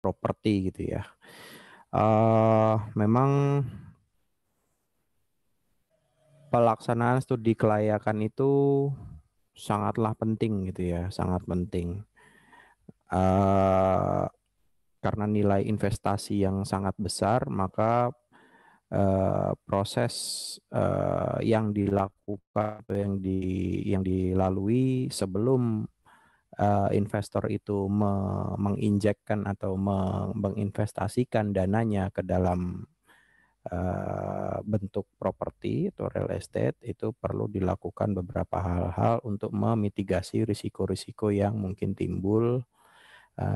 properti gitu ya. Memang pelaksanaan studi kelayakan itu sangatlah penting gitu ya, sangat penting. Karena nilai investasi yang sangat besar, maka proses yang dilakukan atau yang dilalui sebelum investor itu menginjekkan atau menginvestasikan dananya ke dalam bentuk properti atau real estate, itu perlu dilakukan beberapa hal-hal untuk memitigasi risiko-risiko yang mungkin timbul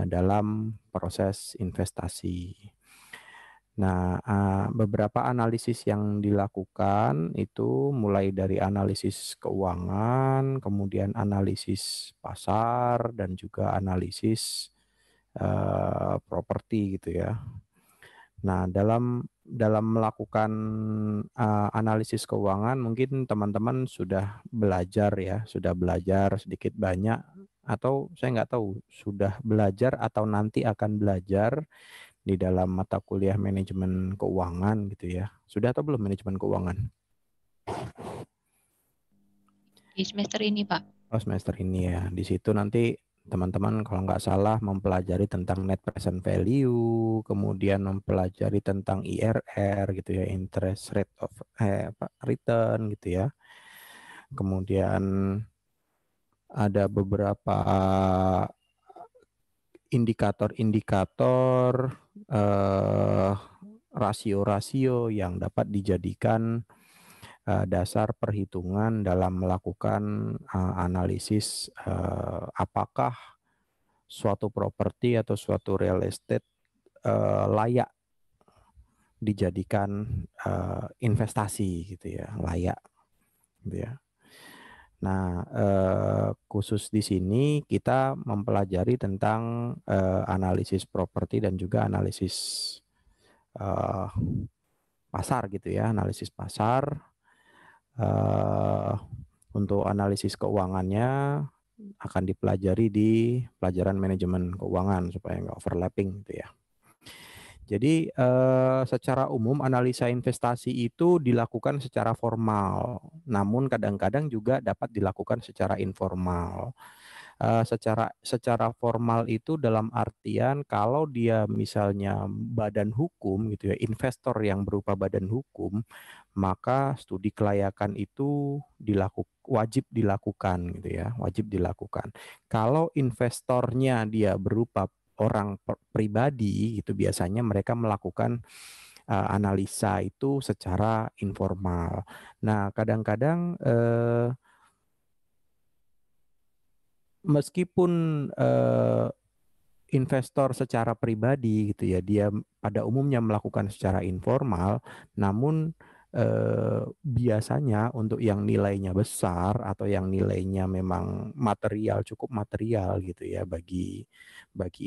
dalam proses investasi. Nah, beberapa analisis yang dilakukan itu mulai dari analisis keuangan, kemudian analisis pasar, dan juga analisis properti gitu ya. Nah, dalam melakukan analisis keuangan, mungkin teman-teman sudah belajar ya, sudah belajar sedikit banyak, atau saya nggak tahu sudah belajar atau nanti akan belajar di dalam mata kuliah manajemen keuangan gitu ya. Sudah atau belum manajemen keuangan? Di semester ini, Pak. Oh, semester ini ya. Di situ nanti teman-teman kalau nggak salah mempelajari tentang net present value, kemudian mempelajari tentang IRR gitu ya, interest rate of return gitu ya. Kemudian ada beberapa indikator-indikator rasio-rasio yang dapat dijadikan dasar perhitungan dalam melakukan analisis apakah suatu properti atau suatu real estate layak dijadikan investasi gitu ya, layak gitu ya. Nah, khusus di sini kita mempelajari tentang analisis properti dan juga analisis pasar gitu ya, analisis pasar. Untuk analisis keuangannya akan dipelajari di pelajaran manajemen keuangan supaya nggak overlapping gitu ya. Jadi secara umum analisa investasi itu dilakukan secara formal, namun kadang-kadang juga dapat dilakukan secara informal. Secara formal itu dalam artian kalau dia misalnya badan hukum gitu ya, investor yang berupa badan hukum, maka studi kelayakan itu wajib dilakukan gitu ya, wajib dilakukan. Kalau investornya dia berupa orang pribadi gitu, biasanya mereka melakukan analisa itu secara informal. Nah, kadang-kadang meskipun investor secara pribadi gitu ya, dia pada umumnya melakukan secara informal, namun biasanya untuk yang nilainya besar atau yang nilainya memang cukup material gitu ya bagi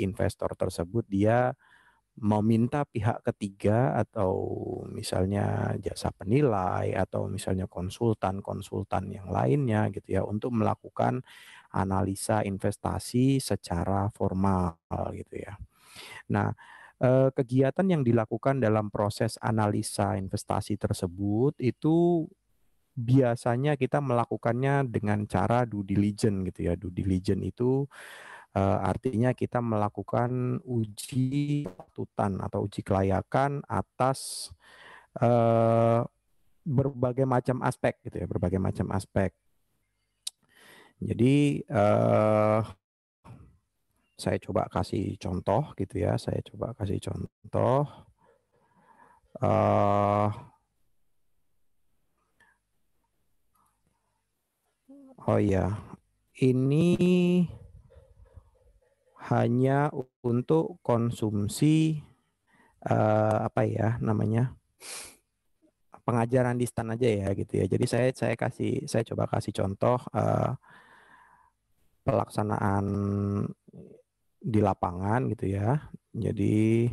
investor tersebut, dia meminta pihak ketiga atau misalnya jasa penilai atau misalnya konsultan yang lainnya gitu ya untuk melakukan analisa investasi secara formal gitu ya. Nah, kegiatan yang dilakukan dalam proses analisa investasi tersebut itu biasanya kita melakukannya dengan cara due diligence gitu ya. Due diligence itu artinya kita melakukan uji patutan atau uji kelayakan atas berbagai macam aspek gitu ya, berbagai macam aspek. Jadi saya coba kasih contoh gitu ya, saya coba kasih contoh. Oh iya, ini hanya untuk konsumsi apa ya namanya, pengajaran di stan aja ya gitu ya. Jadi saya coba kasih contoh pelaksanaan di lapangan gitu ya. Jadi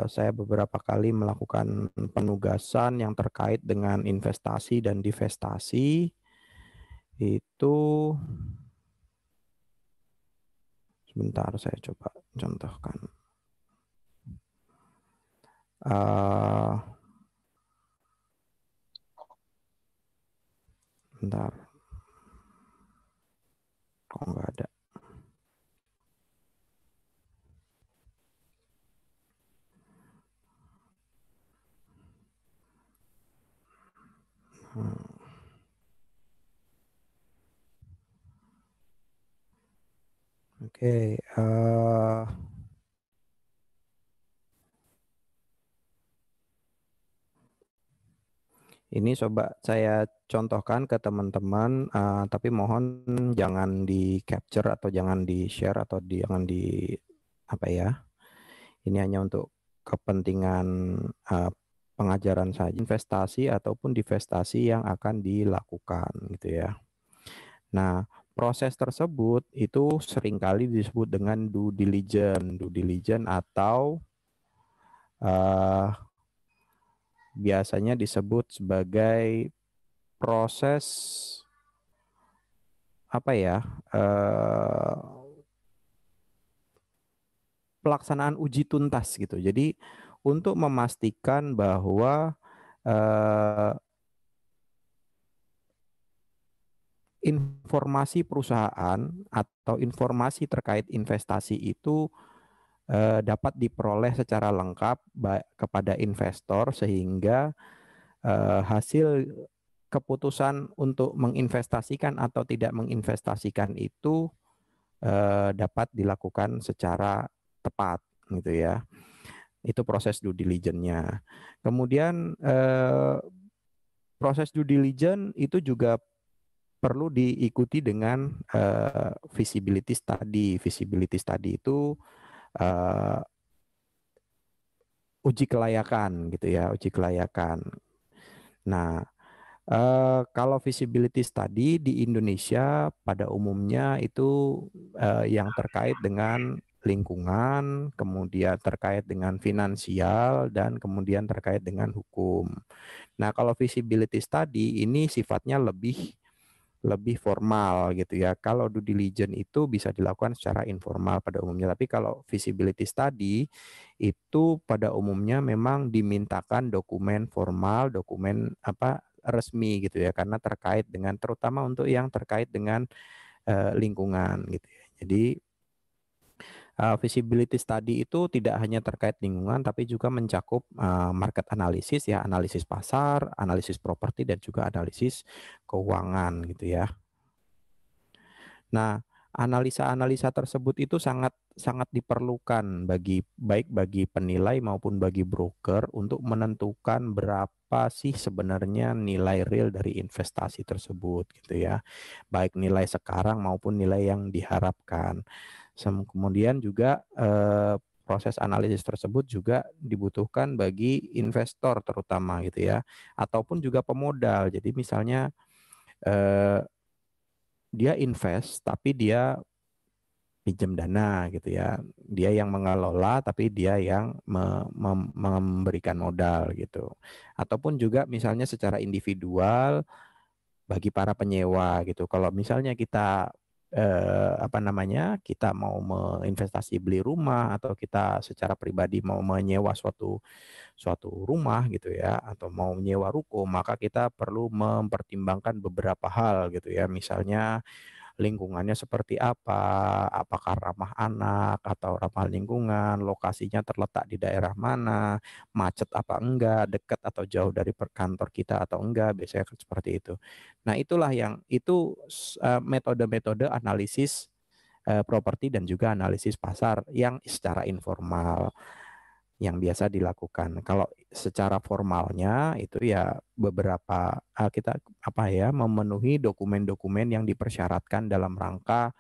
saya beberapa kali melakukan penugasan yang terkait dengan investasi dan divestasi. Itu Sebentar saya coba contohkan. Bentar. Kok nggak ada? Oke. Ini coba saya contohkan ke teman-teman, tapi mohon jangan di capture atau jangan di share atau jangan di apa ya. Ini hanya untuk kepentingan pengajaran saja, investasi ataupun divestasi yang akan dilakukan gitu ya. Nah, proses tersebut itu seringkali disebut dengan due diligence atau biasanya disebut sebagai proses apa ya, pelaksanaan uji tuntas gitu. Jadi untuk memastikan bahwa informasi perusahaan atau informasi terkait investasi itu dapat diperoleh secara lengkap kepada investor sehingga hasil keputusan untuk menginvestasikan atau tidak menginvestasikan itu dapat dilakukan secara tepat gitu ya. Itu proses due diligence-nya. Kemudian proses due diligence itu juga perlu diikuti dengan feasibility study. Feasibility study itu uji kelayakan gitu ya, uji kelayakan. Nah, kalau feasibility study di Indonesia pada umumnya itu yang terkait dengan lingkungan, kemudian terkait dengan finansial, dan kemudian terkait dengan hukum. Nah, kalau feasibility study ini sifatnya lebih formal gitu ya. Kalau due diligence itu bisa dilakukan secara informal pada umumnya, tapi kalau feasibility study itu pada umumnya memang dimintakan dokumen formal, dokumen resmi gitu ya, karena terkait dengan terutama untuk yang terkait dengan lingkungan gitu ya. Jadi feasibility study itu tidak hanya terkait lingkungan, tapi juga mencakup market analysis ya, analisis pasar, analisis properti, dan juga analisis keuangan gitu ya. Nah, analisa-analisa tersebut itu sangat diperlukan baik bagi penilai maupun bagi broker untuk menentukan berapa sih sebenarnya nilai real dari investasi tersebut gitu ya. Baik nilai sekarang maupun nilai yang diharapkan. Kemudian juga proses analisis tersebut juga dibutuhkan bagi investor terutama gitu ya, ataupun juga pemodal. Jadi misalnya dia invest tapi dia pinjam dana gitu ya. Dia yang mengelola tapi dia yang memberikan modal gitu. Ataupun juga misalnya secara individual bagi para penyewa gitu. Kalau misalnya kita kita mau menginvestasi beli rumah atau kita secara pribadi mau menyewa suatu rumah gitu ya, atau mau menyewa ruko, maka kita perlu mempertimbangkan beberapa hal gitu ya. Misalnya lingkungannya seperti apa, apakah ramah anak atau ramah lingkungan, lokasinya terletak di daerah mana, macet apa enggak, dekat atau jauh dari kantor kita atau enggak, biasanya kan seperti itu. Nah, itulah yang itu metode-metode analisis properti dan juga analisis pasar yang secara informal yang biasa dilakukan. Kalau secara formalnya itu ya beberapa kita memenuhi dokumen-dokumen yang dipersyaratkan dalam rangka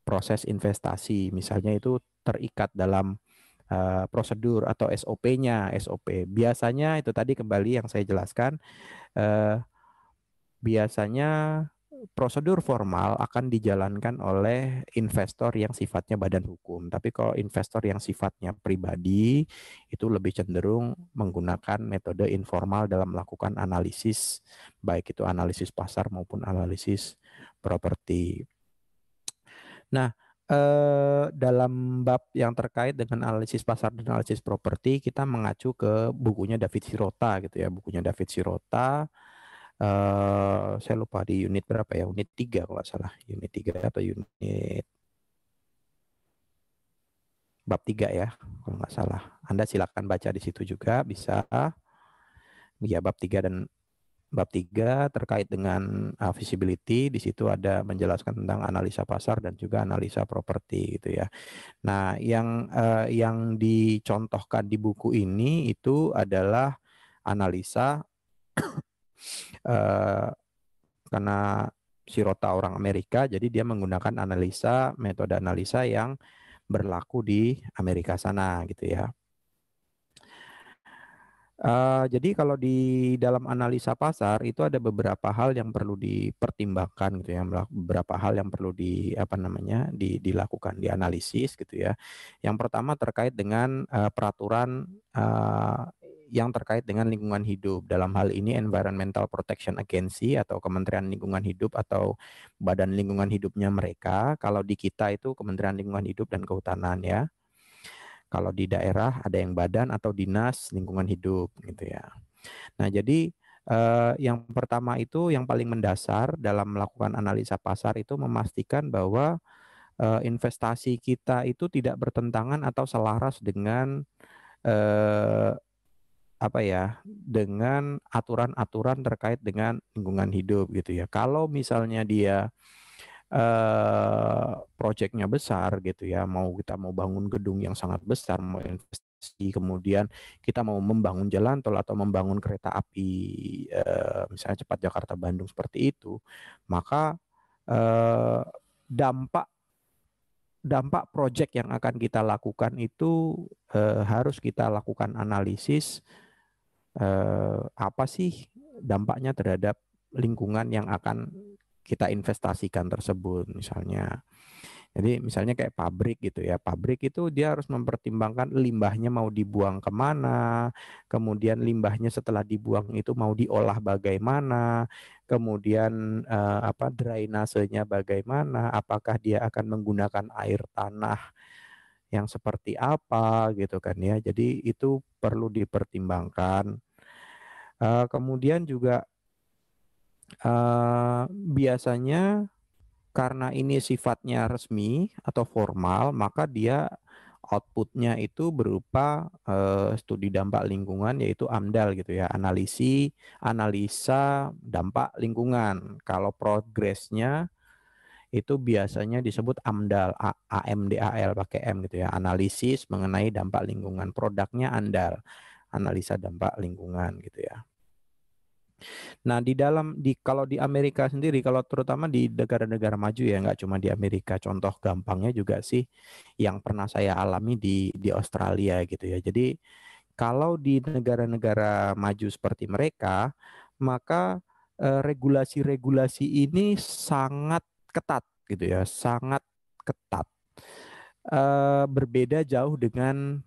proses investasi. Misalnya itu terikat dalam prosedur atau SOP-nya. SOP biasanya itu tadi kembali yang saya jelaskan, biasanya prosedur formal akan dijalankan oleh investor yang sifatnya badan hukum. Tapi kalau investor yang sifatnya pribadi, itu lebih cenderung menggunakan metode informal dalam melakukan analisis, baik itu analisis pasar maupun analisis properti. Nah, dalam bab yang terkait dengan analisis pasar dan analisis properti, kita mengacu ke bukunya David Sirota gitu ya. Bukunya David Sirota, saya lupa di unit berapa ya, unit 3 kalau nggak salah. Unit 3 atau unit bab 3 ya, kalau nggak salah. Anda silakan baca di situ juga, bisa. Ya, bab 3 dan bab 3 terkait dengan visibility, di situ ada menjelaskan tentang analisa pasar dan juga analisa properti gitu ya. Nah, yang dicontohkan di buku ini itu adalah analisa eh, karena Sirota orang Amerika, jadi dia menggunakan metode analisa yang berlaku di Amerika sana gitu ya. Jadi kalau di dalam analisa pasar itu ada beberapa hal yang perlu dipertimbangkan gitu ya, beberapa hal yang perlu dilakukan, dianalisis gitu ya. Yang pertama terkait dengan peraturan yang terkait dengan lingkungan hidup. Dalam hal ini Environmental Protection Agency atau Kementerian Lingkungan Hidup atau Badan Lingkungan Hidupnya mereka. Kalau di kita itu Kementerian Lingkungan Hidup dan Kehutanan ya. Kalau di daerah ada yang badan atau dinas lingkungan hidup gitu ya. Nah, jadi yang pertama itu yang paling mendasar dalam melakukan analisa pasar itu memastikan bahwa investasi kita itu tidak bertentangan atau selaras dengan eh, dengan aturan-aturan terkait dengan lingkungan hidup gitu ya. Kalau misalnya dia proyeknya besar gitu ya, kita mau bangun gedung yang sangat besar, mau investasi, kemudian kita mau membangun jalan tol atau membangun kereta api, misalnya cepat Jakarta Bandung seperti itu, maka eh, dampak dampak proyek yang akan kita lakukan itu harus kita lakukan analisis apa sih dampaknya terhadap lingkungan yang akan kita investasikan tersebut misalnya. Jadi misalnya kayak pabrik gitu ya, pabrik itu dia harus mempertimbangkan limbahnya mau dibuang kemana, kemudian limbahnya setelah dibuang itu mau diolah bagaimana, kemudian drainasenya bagaimana, apakah dia akan menggunakan air tanah yang seperti apa gitu kan ya. Jadi itu perlu dipertimbangkan. Kemudian juga biasanya karena ini sifatnya resmi atau formal, maka dia outputnya itu berupa studi dampak lingkungan yaitu AMDAL gitu ya, analisa dampak lingkungan. Kalau progresnya itu biasanya disebut AMDAL, AMDAL pakai M gitu ya, analisis mengenai dampak lingkungan. Produknya ANDAL, analisa dampak lingkungan gitu ya. Nah, kalau di Amerika sendiri, kalau terutama di negara-negara maju ya, nggak cuma di Amerika, contoh gampangnya juga sih yang pernah saya alami di Australia gitu ya. Jadi kalau di negara-negara maju seperti mereka, maka regulasi-regulasi ini sangat ketat gitu ya, sangat ketat. Berbeda jauh dengan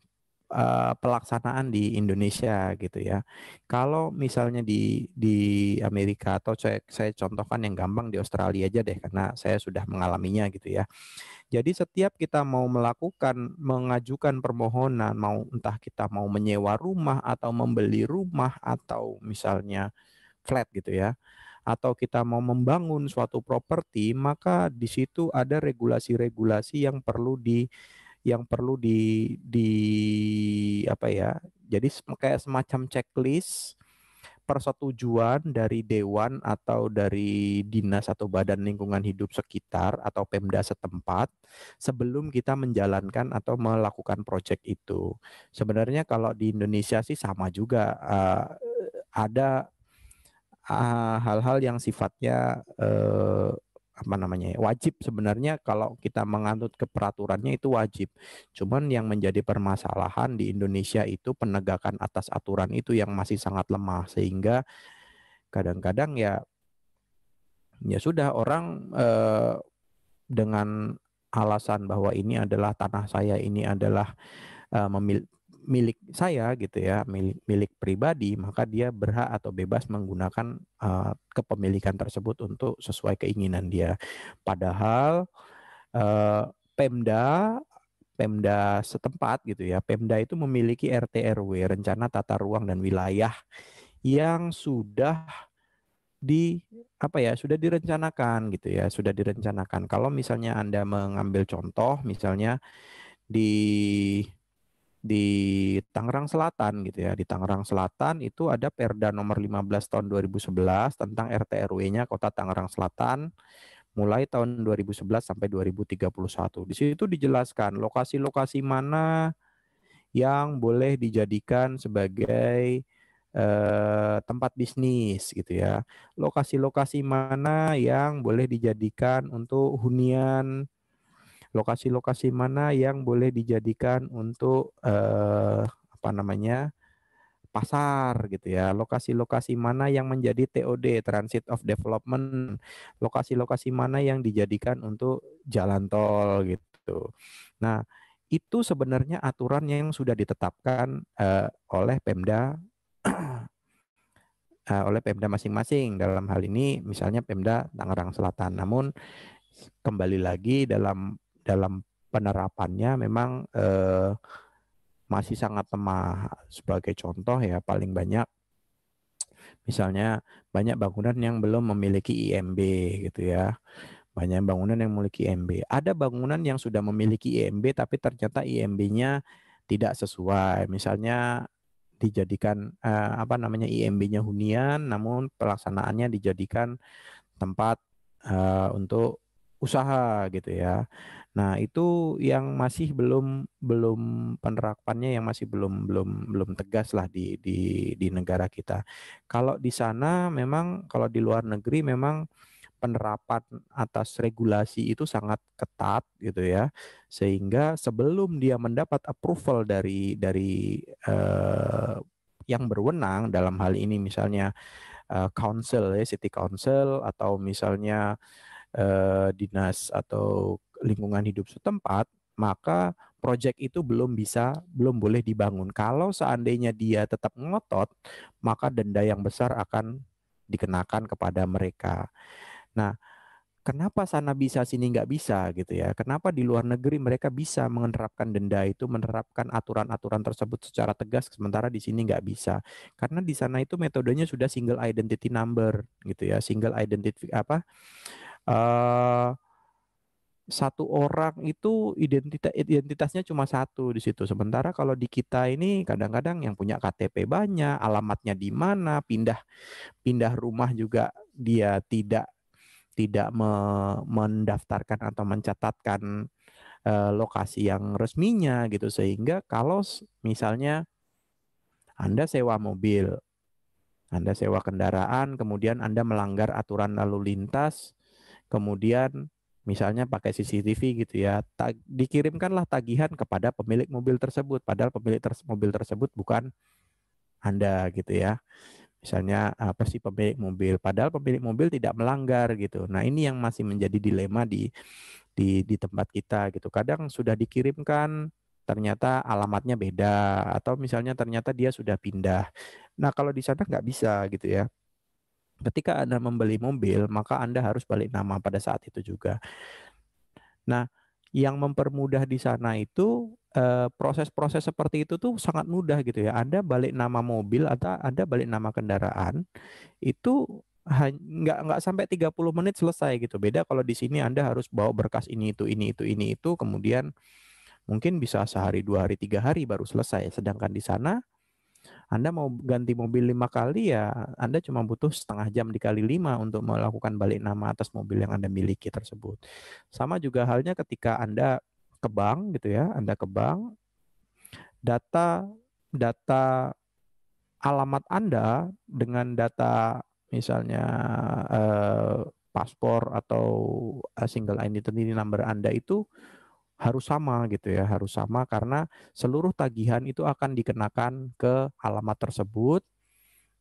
pelaksanaan di Indonesia gitu ya. Kalau misalnya di Amerika atau saya contohkan yang gampang di Australia aja deh karena saya sudah mengalaminya gitu ya. Jadi setiap kita mau mengajukan permohonan, entah kita mau menyewa rumah atau membeli rumah atau misalnya flat gitu ya, atau kita mau membangun suatu properti, maka di situ ada regulasi-regulasi yang perlu di apa ya, jadi kayak semacam checklist persetujuan dari dewan atau dari dinas atau badan lingkungan hidup sekitar atau Pemda setempat sebelum kita menjalankan atau melakukan proyek itu. Sebenarnya kalau di Indonesia sih sama juga, ada hal-hal yang sifatnya wajib sebenarnya kalau kita menganut ke peraturannya itu wajib. Cuman yang menjadi permasalahan di Indonesia itu penegakan atas aturan itu yang masih sangat lemah sehingga kadang-kadang ya sudah orang dengan alasan bahwa ini adalah tanah saya, ini adalah milik saya gitu ya, milik pribadi, maka dia berhak atau bebas menggunakan kepemilikan tersebut untuk sesuai keinginan dia. Padahal Pemda setempat gitu ya. Pemda itu memiliki RT RW, rencana tata ruang dan wilayah yang sudah sudah direncanakan gitu ya, sudah direncanakan. Kalau misalnya Anda mengambil contoh misalnya di Tangerang Selatan gitu ya. Di Tangerang Selatan itu ada Perda nomor 15 tahun 2011 tentang RT RW-nya Kota Tangerang Selatan mulai tahun 2011 sampai 2031. Di situ dijelaskan lokasi-lokasi mana yang boleh dijadikan sebagai tempat bisnis gitu ya. Lokasi-lokasi mana yang boleh dijadikan untuk hunian, lokasi-lokasi mana yang boleh dijadikan untuk pasar gitu ya. Lokasi-lokasi mana yang menjadi TOD, Transit of Development. Lokasi-lokasi mana yang dijadikan untuk jalan tol gitu. Nah, itu sebenarnya aturan yang sudah ditetapkan oleh Pemda masing-masing. Dalam hal ini misalnya Pemda Tangerang Selatan. Namun kembali lagi dalam penerapannya memang masih sangat lemah. Sebagai contoh ya, paling banyak misalnya banyak bangunan yang belum memiliki IMB gitu ya. Banyak bangunan yang memiliki IMB. Ada bangunan yang sudah memiliki IMB tapi ternyata IMB-nya tidak sesuai. Misalnya dijadikan IMB-nya hunian namun pelaksanaannya dijadikan tempat untuk usaha gitu ya. Nah, itu yang masih belum belum penerapannya yang masih belum belum belum tegas lah di negara kita. Kalau di sana memang kalau di luar negeri memang penerapan atas regulasi itu sangat ketat gitu ya. Sehingga sebelum dia mendapat approval dari yang berwenang dalam hal ini misalnya council ya, city council atau misalnya dinas atau lingkungan hidup setempat, maka proyek itu belum boleh dibangun. Kalau seandainya dia tetap ngotot, maka denda yang besar akan dikenakan kepada mereka. Nah, kenapa sana bisa sini nggak bisa gitu ya? Kenapa di luar negeri mereka bisa menerapkan denda itu, menerapkan aturan-aturan tersebut secara tegas, sementara di sini nggak bisa? Karena di sana itu metodenya sudah single identity number gitu ya, single identity satu orang itu identitasnya cuma satu di situ. Sementara kalau di kita ini kadang-kadang yang punya KTP banyak, alamatnya di mana, pindah pindah rumah juga dia tidak mendaftarkan atau mencatatkan lokasi yang resminya gitu, sehingga kalau misalnya Anda sewa mobil, Anda sewa kendaraan, kemudian Anda melanggar aturan lalu lintas, kemudian misalnya pakai CCTV gitu ya, dikirimkanlah tagihan kepada pemilik mobil tersebut, padahal pemilik mobil tersebut bukan Anda gitu ya. Misalnya apa sih pemilik mobil, padahal pemilik mobil tidak melanggar gitu. Nah, ini yang masih menjadi dilema di tempat kita gitu. Kadang sudah dikirimkan ternyata alamatnya beda atau misalnya ternyata dia sudah pindah. Nah, kalau di sana nggak bisa gitu ya. Ketika Anda membeli mobil, maka Anda harus balik nama pada saat itu juga. Nah, yang mempermudah di sana itu proses-proses seperti itu tuh sangat mudah gitu ya. Anda balik nama mobil atau Anda balik nama kendaraan itu nggak sampai 30 menit selesai gitu. Beda kalau di sini Anda harus bawa berkas ini itu, kemudian mungkin bisa sehari, 2 hari, 3 hari baru selesai. Sedangkan di sana Anda mau ganti mobil 5 kali ya Anda cuma butuh setengah jam dikali 5 untuk melakukan balik nama atas mobil yang Anda miliki tersebut. Sama juga halnya ketika Anda ke bank gitu ya, Anda ke bank, data data alamat Anda dengan data misalnya paspor atau single identity number Anda itu harus sama gitu ya, harus sama karena seluruh tagihan itu akan dikenakan ke alamat tersebut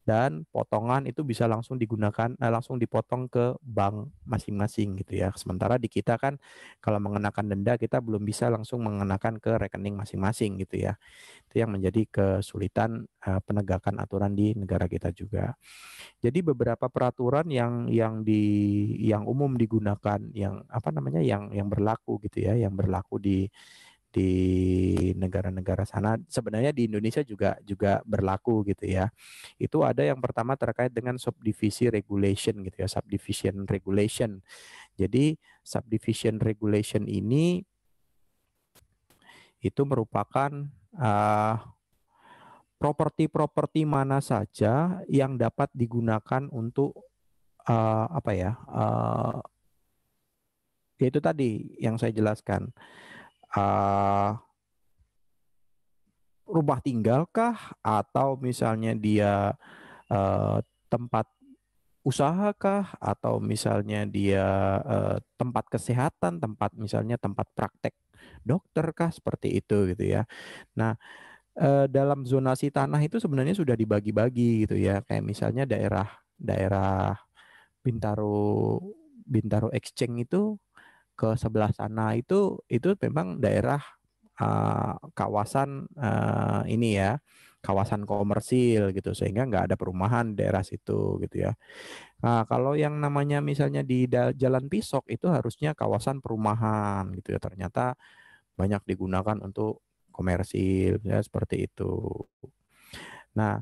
dan potongan itu bisa langsung digunakan, langsung dipotong ke bank masing-masing gitu ya. Sementara di kita kan kalau mengenakan denda kita belum bisa langsung mengenakan ke rekening masing-masing gitu ya. Itu yang menjadi kesulitan penegakan aturan di negara kita juga. Jadi beberapa peraturan yang umum digunakan, yang apa namanya, yang berlaku gitu ya, yang berlaku di negara-negara sana, sebenarnya di Indonesia juga berlaku gitu ya. Itu ada yang pertama terkait dengan subdivisi regulation gitu ya, subdivision regulation. Jadi subdivision regulation ini itu merupakan properti-properti mana saja yang dapat digunakan untuk apa ya? Itu tadi yang saya jelaskan. Rumah tinggalkah, atau misalnya dia tempat usahakah, atau misalnya dia tempat kesehatan, tempat misalnya tempat praktek dokter kah, seperti itu gitu ya. Nah, dalam zonasi tanah itu sebenarnya sudah dibagi-bagi gitu ya. Kayak misalnya daerah Bintaro Bintaro Exchange itu ke sebelah sana itu memang daerah kawasan ini ya, kawasan komersil gitu, sehingga nggak ada perumahan di daerah situ gitu ya. Nah, kalau yang namanya misalnya di Jalan Pisok itu harusnya kawasan perumahan gitu ya, ternyata banyak digunakan untuk komersil ya, seperti itu. Nah,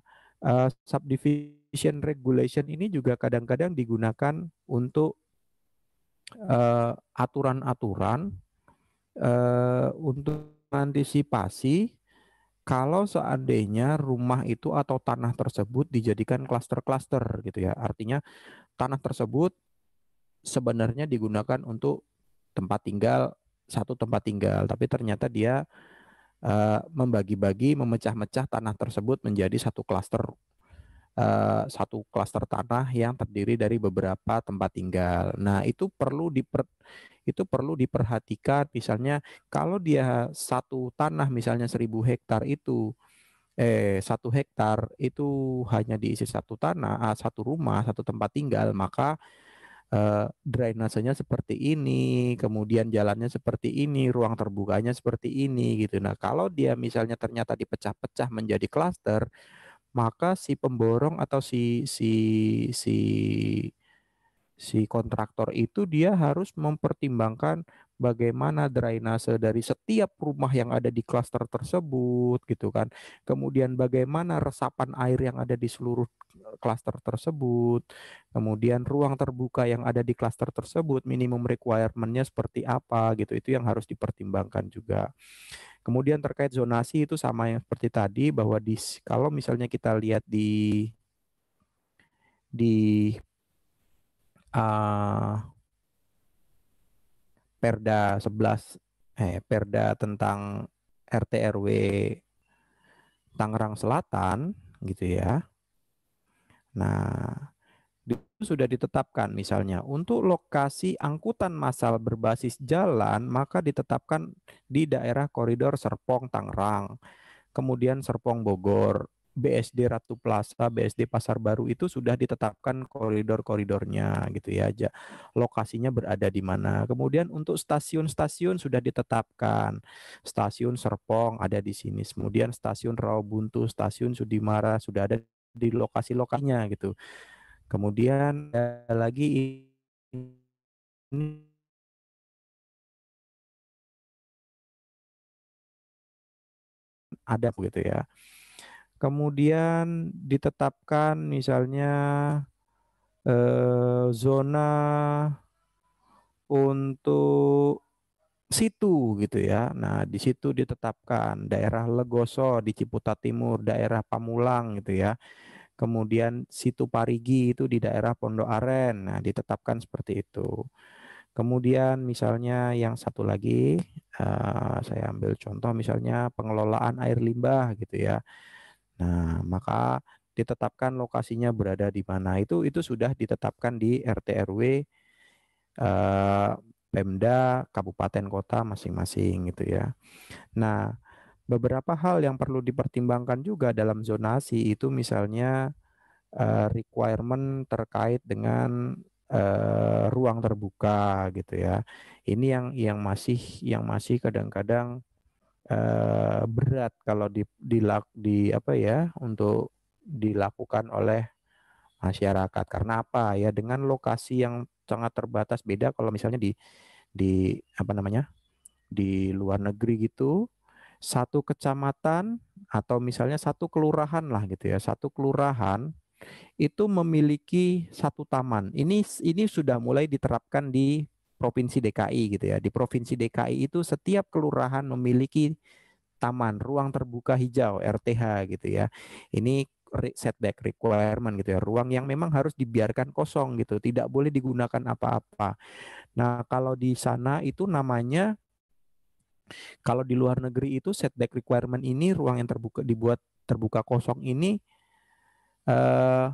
subdivision regulation ini juga kadang-kadang digunakan untuk aturan-aturan untuk mengantisipasi kalau seandainya rumah itu atau tanah tersebut dijadikan klaster-klaster gitu ya. Artinya tanah tersebut sebenarnya digunakan untuk tempat tinggal, satu tempat tinggal, tapi ternyata dia membagi-bagi, memecah-mecah tanah tersebut menjadi satu klaster tanah yang terdiri dari beberapa tempat tinggal. Nah, itu perlu diperhatikan, misalnya kalau dia satu tanah misalnya 1.000 hektar itu 1 hektar itu hanya diisi satu tanah, satu rumah, satu tempat tinggal, maka drainasenya seperti ini, kemudian jalannya seperti ini, ruang terbukanya seperti ini gitu. Nah, kalau dia misalnya ternyata dipecah-pecah menjadi klaster, maka si pemborong atau si si kontraktor itu dia harus mempertimbangkan bagaimana drainase dari setiap rumah yang ada di klaster tersebut gitu kan. Kemudian bagaimana resapan air yang ada di seluruh klaster tersebut. Kemudian ruang terbuka yang ada di klaster tersebut minimum requirement-nya seperti apa gitu. Itu yang harus dipertimbangkan juga. Kemudian terkait zonasi itu sama yang seperti tadi, bahwa kalau misalnya kita lihat di uh, Perda 11 Perda tentang RT RW Tangerang Selatan gitu ya. Nah, itu sudah ditetapkan misalnya untuk lokasi angkutan massal berbasis jalan, maka ditetapkan di daerah koridor Serpong Tangerang, kemudian Serpong Bogor, BSD Ratu Plaza, BSD Pasar Baru itu sudah ditetapkan koridor-koridornya gitu ya aja. Lokasinya berada di mana. Kemudian untuk stasiun-stasiun sudah ditetapkan. Stasiun Serpong ada di sini. Kemudian stasiun Rawabuntu, stasiun Sudimara sudah ada di lokasi-lokasinya gitu. Kemudian ada lagi ini ada begitu ya. Kemudian ditetapkan misalnya zona untuk situ gitu ya. Nah, di situ ditetapkan daerah Legoso di Ciputat Timur, daerah Pamulang gitu ya. Kemudian situ Parigi itu di daerah Pondok Aren. Nah, ditetapkan seperti itu. Kemudian misalnya yang satu lagi, saya ambil contoh misalnya pengelolaan air limbah gitu ya. Nah, maka ditetapkan lokasinya berada di mana. Itu sudah ditetapkan di RT RW eh, Pemda kabupaten kota masing-masing gitu ya. Nah, beberapa hal yang perlu dipertimbangkan juga dalam zonasi itu misalnya requirement terkait dengan ruang terbuka gitu ya. Ini yang masih kadang-kadang berat kalau untuk dilakukan oleh masyarakat. Karena apa ya? Dengan lokasi yang sangat terbatas, beda kalau misalnya di apa namanya? Di luar negeri gitu, satu kecamatan atau misalnya satu kelurahan lah gitu ya. Satu kelurahan itu memiliki satu taman. Ini sudah mulai diterapkan di Provinsi DKI gitu ya. Di Provinsi DKI itu setiap kelurahan memiliki taman, ruang terbuka hijau, RTH gitu ya. Ini setback requirement gitu ya. Ruang yang memang harus dibiarkan kosong gitu, tidak boleh digunakan apa-apa. Nah, kalau di sana itu namanya, kalau di luar negeri itu setback requirement ini, ruang yang dibuat terbuka kosong ini eh,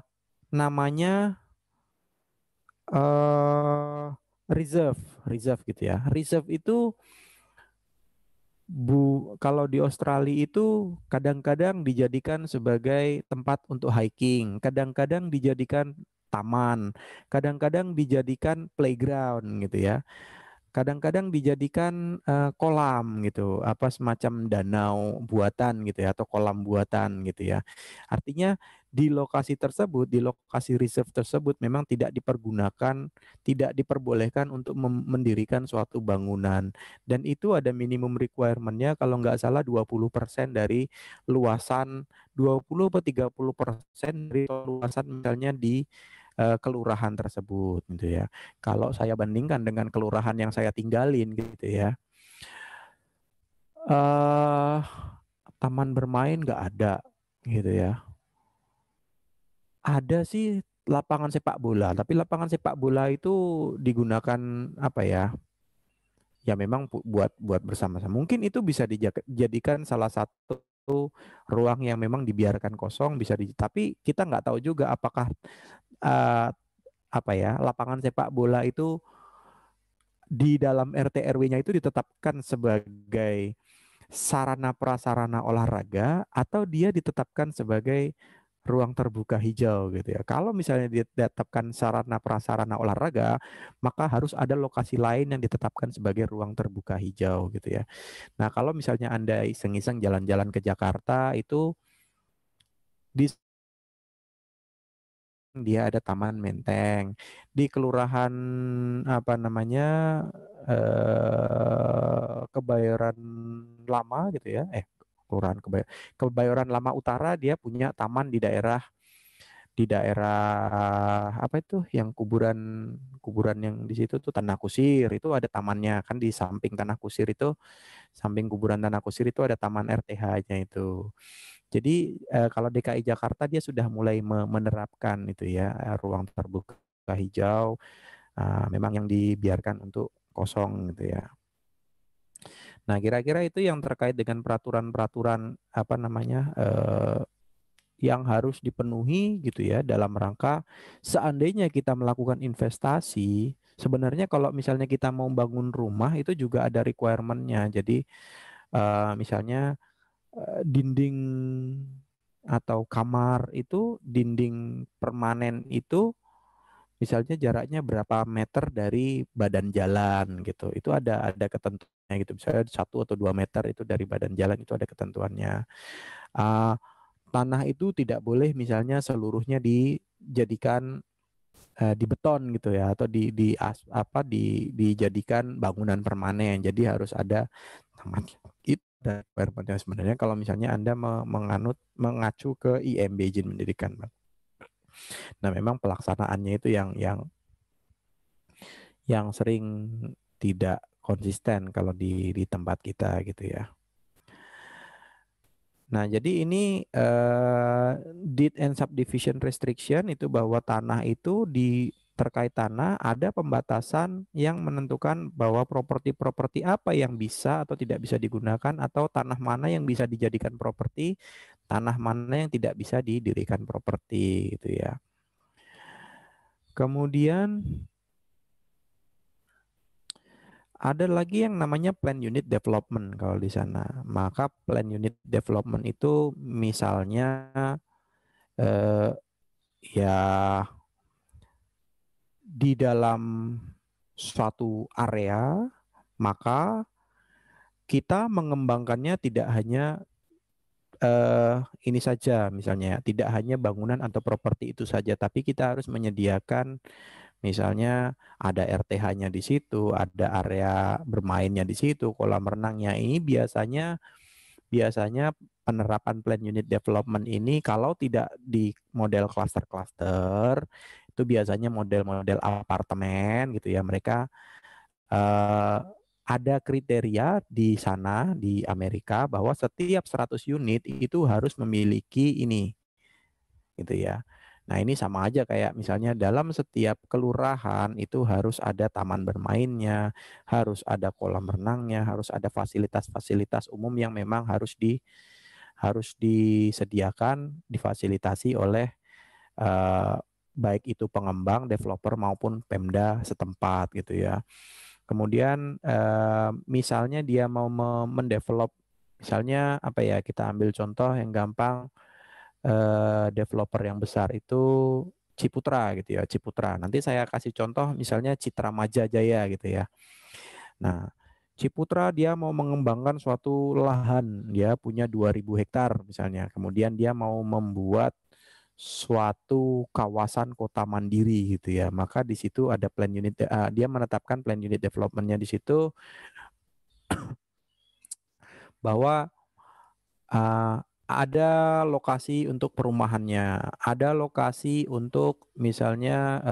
namanya eh reserve, reserve gitu ya. Reserve itu kalau di Australia itu kadang-kadang dijadikan sebagai tempat untuk hiking, kadang-kadang dijadikan taman, kadang-kadang dijadikan playground gitu ya. Kadang-kadang dijadikan kolam gitu, apa semacam danau buatan gitu ya, atau kolam buatan gitu ya. Artinya di lokasi tersebut, di lokasi reserve tersebut memang tidak dipergunakan, tidak diperbolehkan untuk mendirikan suatu bangunan. Dan itu ada minimum requirement-nya kalau nggak salah 20% dari luasan, 20 atau 30% dari luasan misalnya di kelurahan tersebut gitu ya. Kalau saya bandingkan dengan kelurahan yang saya tinggalin gitu ya, eh taman bermain nggak ada gitu ya. Ada sih lapangan sepak bola, tapi lapangan sepak bola itu digunakan apa ya? Ya memang buat buat bersama-sama. Mungkin itu bisa dijadikan salah satu ruang yang memang dibiarkan kosong, tapi kita nggak tahu juga apakah eh, apa ya, lapangan sepak bola itu di dalam RT RW-nya itu ditetapkan sebagai sarana prasarana olahraga atau dia ditetapkan sebagai ruang terbuka hijau gitu ya. Kalau misalnya ditetapkan sarana prasarana olahraga, maka harus ada lokasi lain yang ditetapkan sebagai ruang terbuka hijau gitu ya. Nah, kalau misalnya Anda iseng-iseng jalan-jalan ke Jakarta itu di dia ada Taman Menteng di kelurahan apa namanya Kebayoran Lama gitu ya, kelurahan Kebayoran Lama Utara, dia punya taman di daerah apa itu yang kuburan kuburan yang di situ tuh Tanah Kusir, itu ada tamannya kan. Di samping Tanah Kusir itu, samping kuburan Tanah Kusir itu ada taman RTH-nya itu. Jadi kalau DKI Jakarta dia sudah mulai menerapkan itu ya, ruang terbuka hijau, memang yang dibiarkan untuk kosong gitu ya. Nah, kira-kira itu yang terkait dengan peraturan-peraturan apa namanya yang harus dipenuhi gitu ya, dalam rangka seandainya kita melakukan investasi. Sebenarnya kalau misalnya kita mau bangun rumah itu juga ada requirement-nya. Jadi misalnya dinding atau kamar itu, dinding permanen itu misalnya jaraknya berapa meter dari badan jalan gitu. Itu ada ketentuannya gitu. Misalnya 1 atau 2 meter itu dari badan jalan, itu ada ketentuannya. Uh, Tanah itu tidak boleh misalnya seluruhnya dijadikan di beton gitu ya, atau dijadikan bangunan permanen. Jadi harus ada taman. Itu requirement-nya sebenarnya kalau misalnya Anda mengacu ke IMB, izin mendirikan. Nah, memang pelaksanaannya itu yang sering tidak konsisten kalau di tempat kita gitu ya. Nah, jadi ini deed and subdivision restriction itu bahwa tanah itu terkait tanah ada pembatasan yang menentukan bahwa properti-properti apa yang bisa atau tidak bisa digunakan, atau tanah mana yang bisa dijadikan properti, tanah mana yang tidak bisa didirikan properti gitu ya. Kemudian ada lagi yang namanya plan unit development kalau di sana. Maka plan unit development itu misalnya ya di dalam suatu area, maka kita mengembangkannya tidak hanya ini saja, misalnya tidak hanya bangunan atau properti itu saja, tapi kita harus menyediakan misalnya ada RTH-nya di situ, ada area bermainnya di situ, kolam renangnya. Ini biasanya penerapan plan unit development ini kalau tidak di model cluster-cluster, itu biasanya model-model apartemen gitu ya. Mereka ada kriteria di sana di Amerika bahwa setiap 100 unit itu harus memiliki ini gitu ya. Nah, ini sama aja kayak misalnya dalam setiap kelurahan itu harus ada taman bermainnya, harus ada kolam renangnya, harus ada fasilitas-fasilitas umum yang memang harus disediakan, difasilitasi oleh eh, baik itu pengembang, developer maupun Pemda setempat gitu ya. Kemudian misalnya dia mau mendevelop, misalnya apa ya, kita ambil contoh yang gampang, developer yang besar itu Ciputra gitu ya, Ciputra. Nanti saya kasih contoh misalnya Citra Maja Jaya gitu ya. Nah, Ciputra dia mau mengembangkan suatu lahan, dia punya 2.000 hektar misalnya. Kemudian dia mau membuat suatu kawasan kota mandiri gitu ya. Maka di situ ada plan unit, dia menetapkan plan unit development-nya di situ bahwa ada lokasi untuk perumahannya, ada lokasi untuk misalnya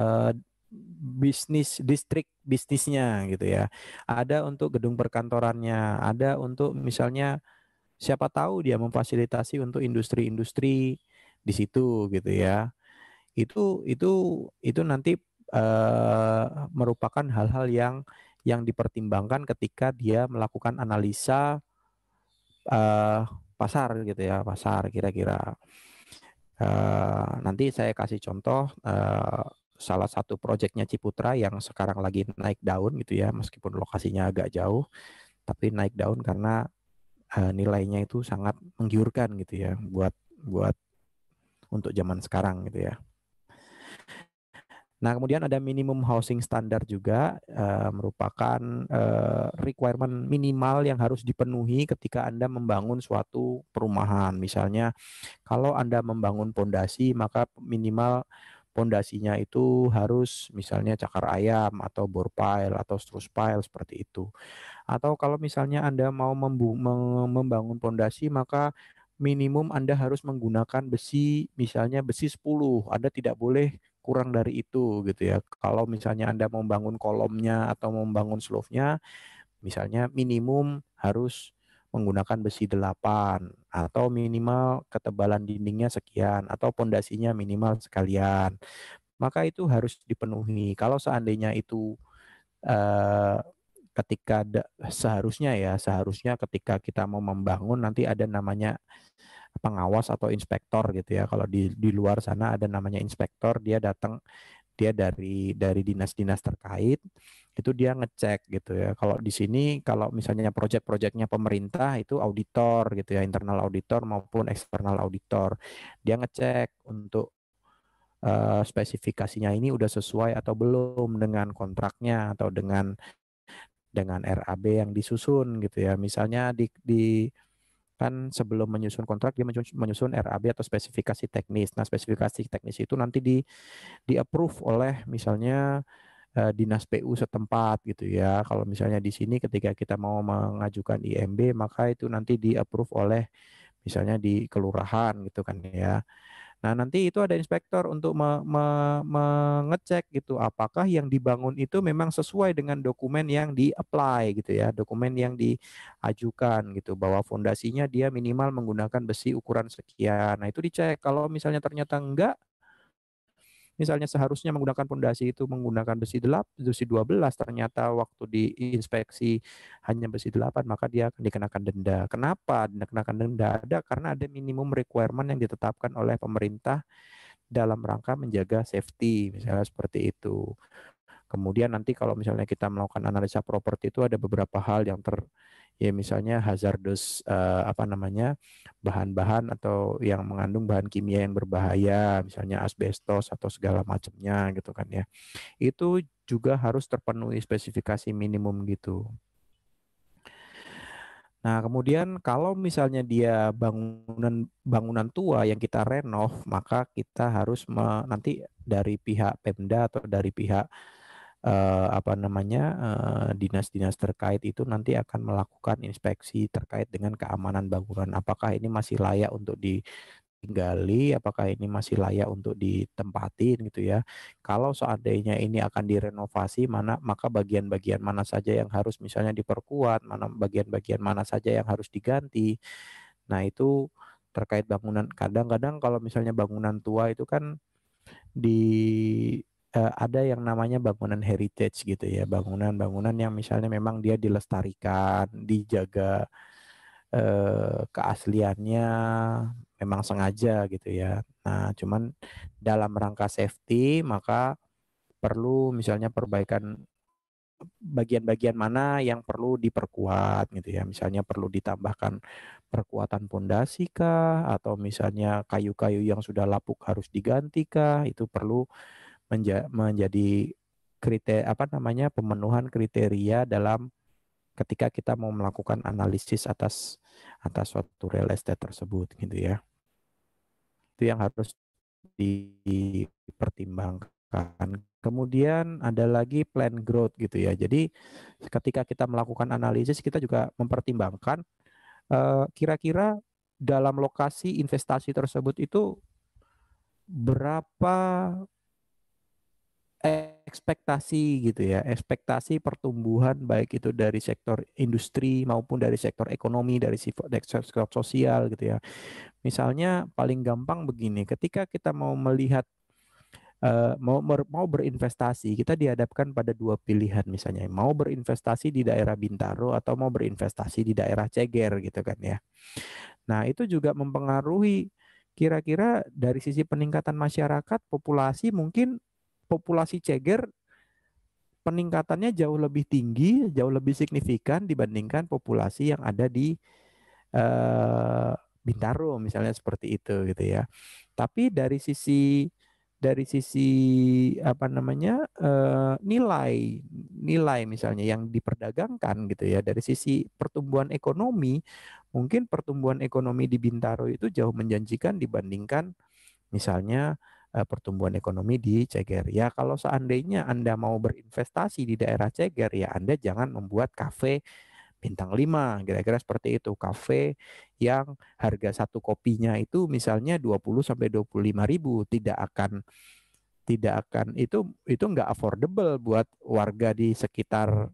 bisnis distrik bisnisnya gitu ya, ada untuk gedung perkantorannya, ada untuk misalnya siapa tahu dia memfasilitasi untuk industri-industri di situ gitu ya. Itu nanti merupakan hal-hal yang dipertimbangkan ketika dia melakukan analisa pasar gitu ya, pasar kira-kira. Nanti saya kasih contoh salah satu proyeknya Ciputra yang sekarang lagi naik daun gitu ya, meskipun lokasinya agak jauh, tapi naik daun karena nilainya itu sangat menggiurkan gitu ya, buat untuk zaman sekarang gitu ya. Nah, kemudian ada minimum housing standard juga, merupakan requirement minimal yang harus dipenuhi ketika Anda membangun suatu perumahan. Misalnya, kalau Anda membangun pondasi, maka minimal pondasinya itu harus misalnya cakar ayam atau bore pile atau struss pile seperti itu. Atau kalau misalnya Anda mau membangun pondasi, maka minimum Anda harus menggunakan besi, misalnya besi 10. Anda tidak boleh kurang dari itu gitu ya. Kalau misalnya Anda membangun kolomnya atau membangun slope-nya, misalnya minimum harus menggunakan besi 8 atau minimal ketebalan dindingnya sekian atau pondasinya minimal sekalian. Maka itu harus dipenuhi. Kalau seandainya itu eh, seharusnya ketika kita mau membangun nanti ada namanya pengawas atau inspektor gitu ya. Kalau di luar sana ada namanya inspektor, dia datang, dia dari dinas-dinas terkait, itu dia ngecek gitu ya. Kalau di sini kalau misalnya proyek-proyeknya pemerintah itu auditor gitu ya, internal auditor maupun eksternal auditor. Dia ngecek untuk spesifikasinya ini udah sesuai atau belum dengan kontraknya atau dengan RAB yang disusun gitu ya. Misalnya kan sebelum menyusun kontrak dia menyusun RAB atau spesifikasi teknis. Nah, spesifikasi teknis itu nanti di approve oleh misalnya dinas PU setempat gitu ya. Kalau misalnya di sini ketika kita mau mengajukan IMB maka itu nanti di approve oleh misalnya di kelurahan gitu kan ya. Nah, nanti itu ada inspektor untuk mengecek gitu apakah yang dibangun itu memang sesuai dengan dokumen yang di-apply gitu ya, dokumen yang diajukan gitu bahwa fondasinya dia minimal menggunakan besi ukuran sekian. Nah, itu dicek. Kalau misalnya ternyata enggak, misalnya seharusnya menggunakan pondasi itu menggunakan besi 12, ternyata waktu diinspeksi hanya besi 8, maka dia akan dikenakan denda. Kenapa dikenakan denda? Karena ada minimum requirement yang ditetapkan oleh pemerintah dalam rangka menjaga safety, misalnya seperti itu. Kemudian nanti kalau misalnya kita melakukan analisa properti itu ada beberapa hal Ya misalnya hazardous bahan-bahan atau yang mengandung bahan kimia yang berbahaya, misalnya asbestos atau segala macamnya gitu kan ya. Itu juga harus terpenuhi spesifikasi minimum gitu. Nah, kemudian kalau misalnya dia bangunan bangunan tua yang kita renov, maka kita harus nanti dari pihak Pemda atau dari pihak dinas-dinas terkait itu nanti akan melakukan inspeksi terkait dengan keamanan bangunan. Apakah ini masih layak untuk ditinggali, apakah ini masih layak untuk ditempatin gitu ya. Kalau seandainya ini akan direnovasi, maka bagian-bagian mana saja yang harus misalnya diperkuat, bagian-bagian mana saja yang harus diganti. Nah, itu terkait bangunan. Kadang-kadang kalau misalnya bangunan tua itu kan ada yang namanya bangunan heritage gitu ya, bangunan-bangunan yang misalnya memang dia dilestarikan, dijaga keasliannya memang sengaja gitu ya. Nah, cuman dalam rangka safety maka perlu misalnya perbaikan bagian-bagian mana yang perlu diperkuat gitu ya. Misalnya perlu ditambahkan perkuatan pondasi kah, atau misalnya kayu-kayu yang sudah lapuk harus diganti kah, itu perlu menjadi pemenuhan kriteria dalam ketika kita mau melakukan analisis atas atas suatu real estate tersebut gitu ya. Itu yang harus dipertimbangkan. Kemudian ada lagi plan growth gitu ya. Jadi ketika kita melakukan analisis kita juga mempertimbangkan kira-kira dalam lokasi investasi tersebut itu berapa ekspektasi gitu ya, ekspektasi pertumbuhan baik itu dari sektor industri maupun dari sektor ekonomi, dari sektor sosial gitu ya. Misalnya paling gampang begini, ketika kita mau melihat mau berinvestasi, kita dihadapkan pada dua pilihan misalnya, mau berinvestasi di daerah Bintaro atau mau berinvestasi di daerah Ceger gitu kan ya. Nah, itu juga mempengaruhi kira-kira dari sisi peningkatan masyarakat, mungkin populasi Ceger peningkatannya jauh lebih tinggi, jauh lebih signifikan dibandingkan populasi yang ada di eh, Bintaro misalnya seperti itu gitu ya. Tapi dari sisi nilai nilai misalnya yang diperdagangkan gitu ya, dari sisi pertumbuhan ekonomi, mungkin pertumbuhan ekonomi di Bintaro itu jauh menjanjikan dibandingkan misalnya pertumbuhan ekonomi di Ceger. Ya kalau seandainya Anda mau berinvestasi di daerah Ceger, ya Anda jangan membuat kafe bintang 5, kira-kira seperti itu. Kafe yang harga satu kopinya itu misalnya 20 sampai 25 ribu, tidak akan itu nggak affordable buat warga di sekitar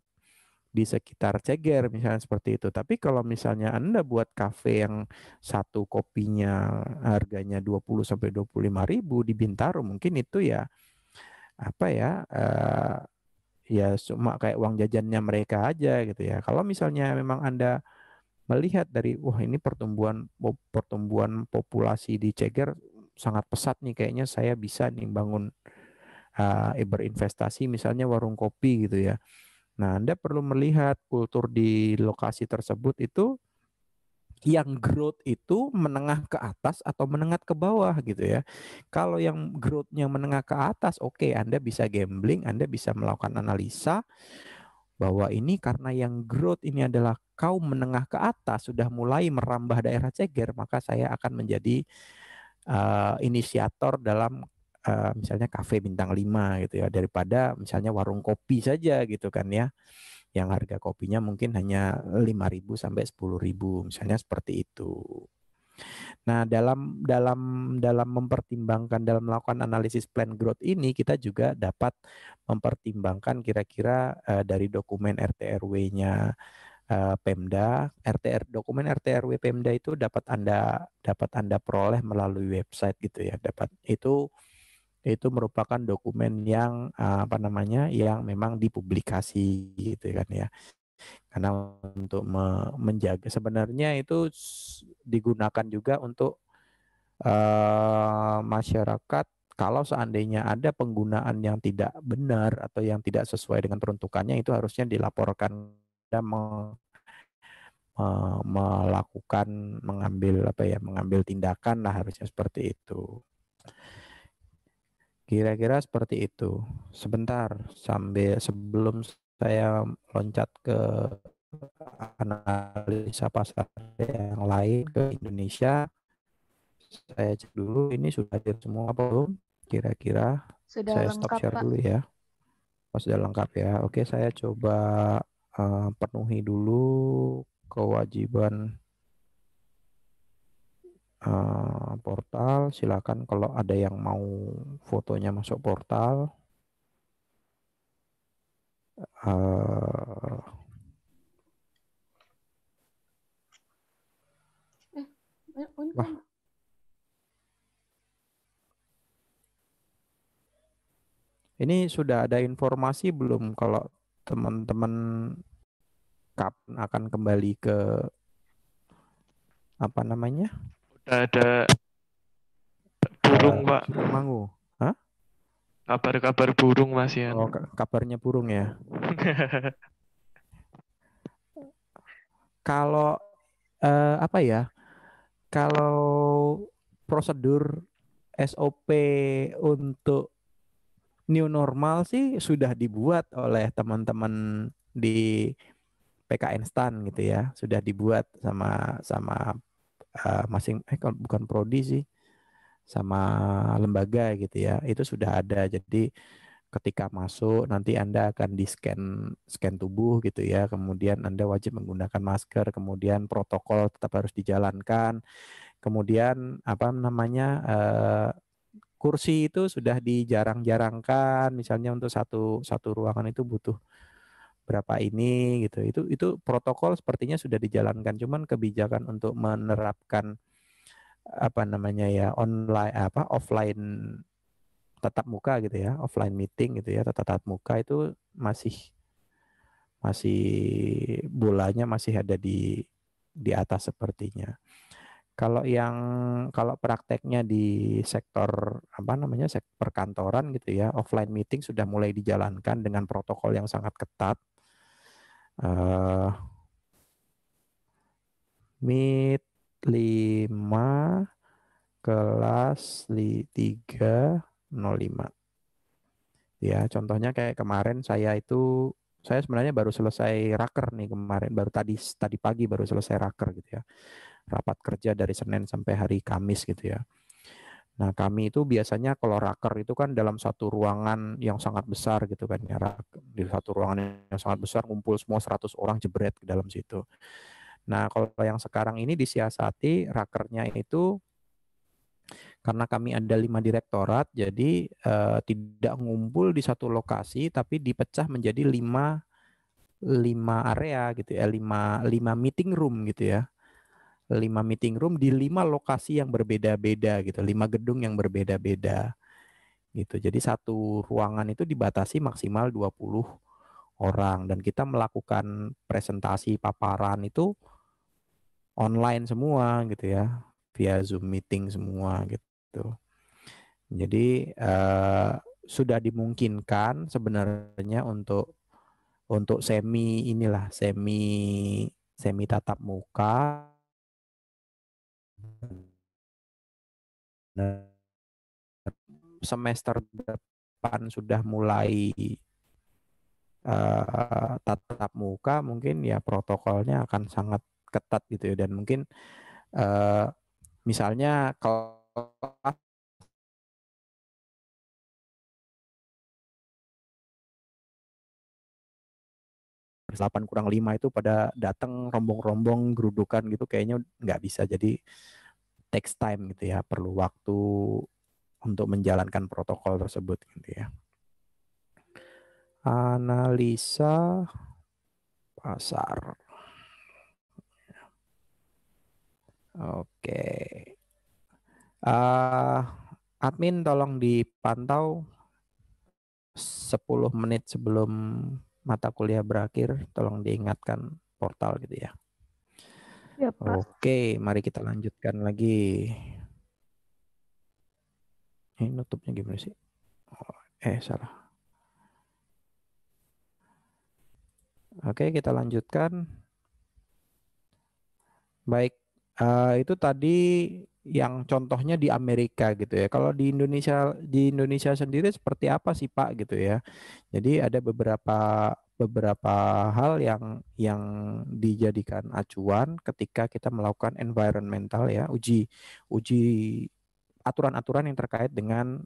Ceger misalnya seperti itu. Tapi kalau misalnya Anda buat kafe yang satu kopinya harganya 20 sampai 25 ribu di Bintaro, mungkin itu ya ya cuma kayak uang jajannya mereka aja gitu ya. Kalau misalnya memang Anda melihat dari wah ini pertumbuhan populasi di Ceger sangat pesat nih, kayaknya saya bisa nih bangun berinvestasi misalnya warung kopi gitu ya. Nah, Anda perlu melihat kultur di lokasi tersebut itu yang growth itu menengah ke atas atau menengah ke bawah gitu ya. Kalau yang growth-nya menengah ke atas, oke, Anda bisa gambling, Anda bisa melakukan analisa bahwa ini karena yang growth ini adalah kaum menengah ke atas sudah mulai merambah daerah Ceger, maka saya akan menjadi inisiator dalam misalnya kafe bintang 5 gitu ya, daripada misalnya warung kopi saja gitu kan ya, yang harga kopinya mungkin hanya 5 ribu sampai 10 ribu misalnya seperti itu. Nah, dalam mempertimbangkan, dalam melakukan analisis plan growth ini, kita juga dapat mempertimbangkan kira-kira dari dokumen RT RW-nya Pemda, dokumen RT RW Pemda itu dapat Anda peroleh melalui website gitu ya. Itu merupakan dokumen yang yang memang dipublikasi gitu kan ya. Karena untuk menjaga, sebenarnya itu digunakan juga untuk masyarakat kalau seandainya ada penggunaan yang tidak benar atau yang tidak sesuai dengan peruntukannya, itu harusnya dilaporkan dan mengambil tindakan lah, harusnya seperti itu. Kira-kira seperti itu. Sebentar, sebelum saya loncat ke analisa pasar yang lain ke Indonesia, saya cek dulu ini sudah hadir semua apa belum? Kira-kira Sudah saya stop lengkap, share Pak. dulu ya. Oh, sudah lengkap ya. Oke, saya coba penuhi dulu kewajiban portal. Silakan kalau ada yang mau fotonya masuk portal. Wah, ini sudah ada informasi belum kalau teman-teman kapan akan kembali ke apa namanya? Udah ada burung, Pak. Tulungagung. Hah? Kabar-kabar burung, Mas Ian. Oh, kabarnya burung ya. Kalau apa ya? Kalau prosedur SOP untuk new normal sih sudah dibuat oleh teman-teman di PKN STAN gitu ya, sudah dibuat sama bukan prodi sih, sama lembaga gitu ya, itu sudah ada. Jadi ketika masuk nanti Anda akan scan tubuh gitu ya, kemudian Anda wajib menggunakan masker, kemudian protokol tetap harus dijalankan, kemudian apa namanya kursi itu sudah dijarang-jarangkan, misalnya untuk satu ruangan itu butuh berapa ini gitu. Itu protokol sepertinya sudah dijalankan, cuman kebijakan untuk menerapkan apa namanya ya offline tatap muka gitu ya, offline meeting gitu ya, tatap muka itu masih masih bolanya masih ada di atas sepertinya. Kalau prakteknya di sektor apa namanya perkantoran gitu ya, offline meeting sudah mulai dijalankan dengan protokol yang sangat ketat. Meet 5 kelas 305. Ya, contohnya kayak kemarin saya sebenarnya baru selesai raker nih kemarin, baru tadi pagi baru selesai raker gitu ya. Rapat kerja dari Senin sampai hari Kamis gitu ya. Nah, kami itu biasanya kalau raker itu kan dalam satu ruangan yang sangat besar gitu kan ya. Di satu ruangan yang sangat besar ngumpul semua 100 orang jebret ke dalam situ. Nah, kalau yang sekarang ini disiasati rakernya itu karena kami ada 5 direktorat, jadi tidak ngumpul di satu lokasi tapi dipecah menjadi 5 area gitu ya, 5 meeting room gitu ya. 5 meeting room di 5 lokasi yang berbeda-beda gitu, 5 gedung yang berbeda-beda gitu. Jadi satu ruangan itu dibatasi maksimal 20 orang dan kita melakukan presentasi paparan itu online semua gitu ya, via Zoom meeting semua gitu. Jadi sudah dimungkinkan sebenarnya untuk semi tatap muka. Semester depan sudah mulai tatap muka, mungkin ya protokolnya akan sangat ketat gitu ya, dan mungkin misalnya kalau 8 kurang 5 itu pada datang rombong-rombong gerudukan gitu, kayaknya nggak bisa. Jadi takes time gitu ya, perlu waktu untuk menjalankan protokol tersebut gitu ya. Analisa pasar. Oke. Admin tolong dipantau 10 menit sebelum mata kuliah berakhir, tolong diingatkan portal gitu ya. Ya, Pak. Oke, mari kita lanjutkan lagi. Ini nutupnya gimana sih? Salah. Oke, kita lanjutkan. Baik, itu tadi yang contohnya di Amerika gitu ya. Kalau di Indonesia sendiri seperti apa sih Pak gitu ya? Jadi ada beberapa hal yang dijadikan acuan ketika kita melakukan environmental ya, uji aturan-aturan yang terkait dengan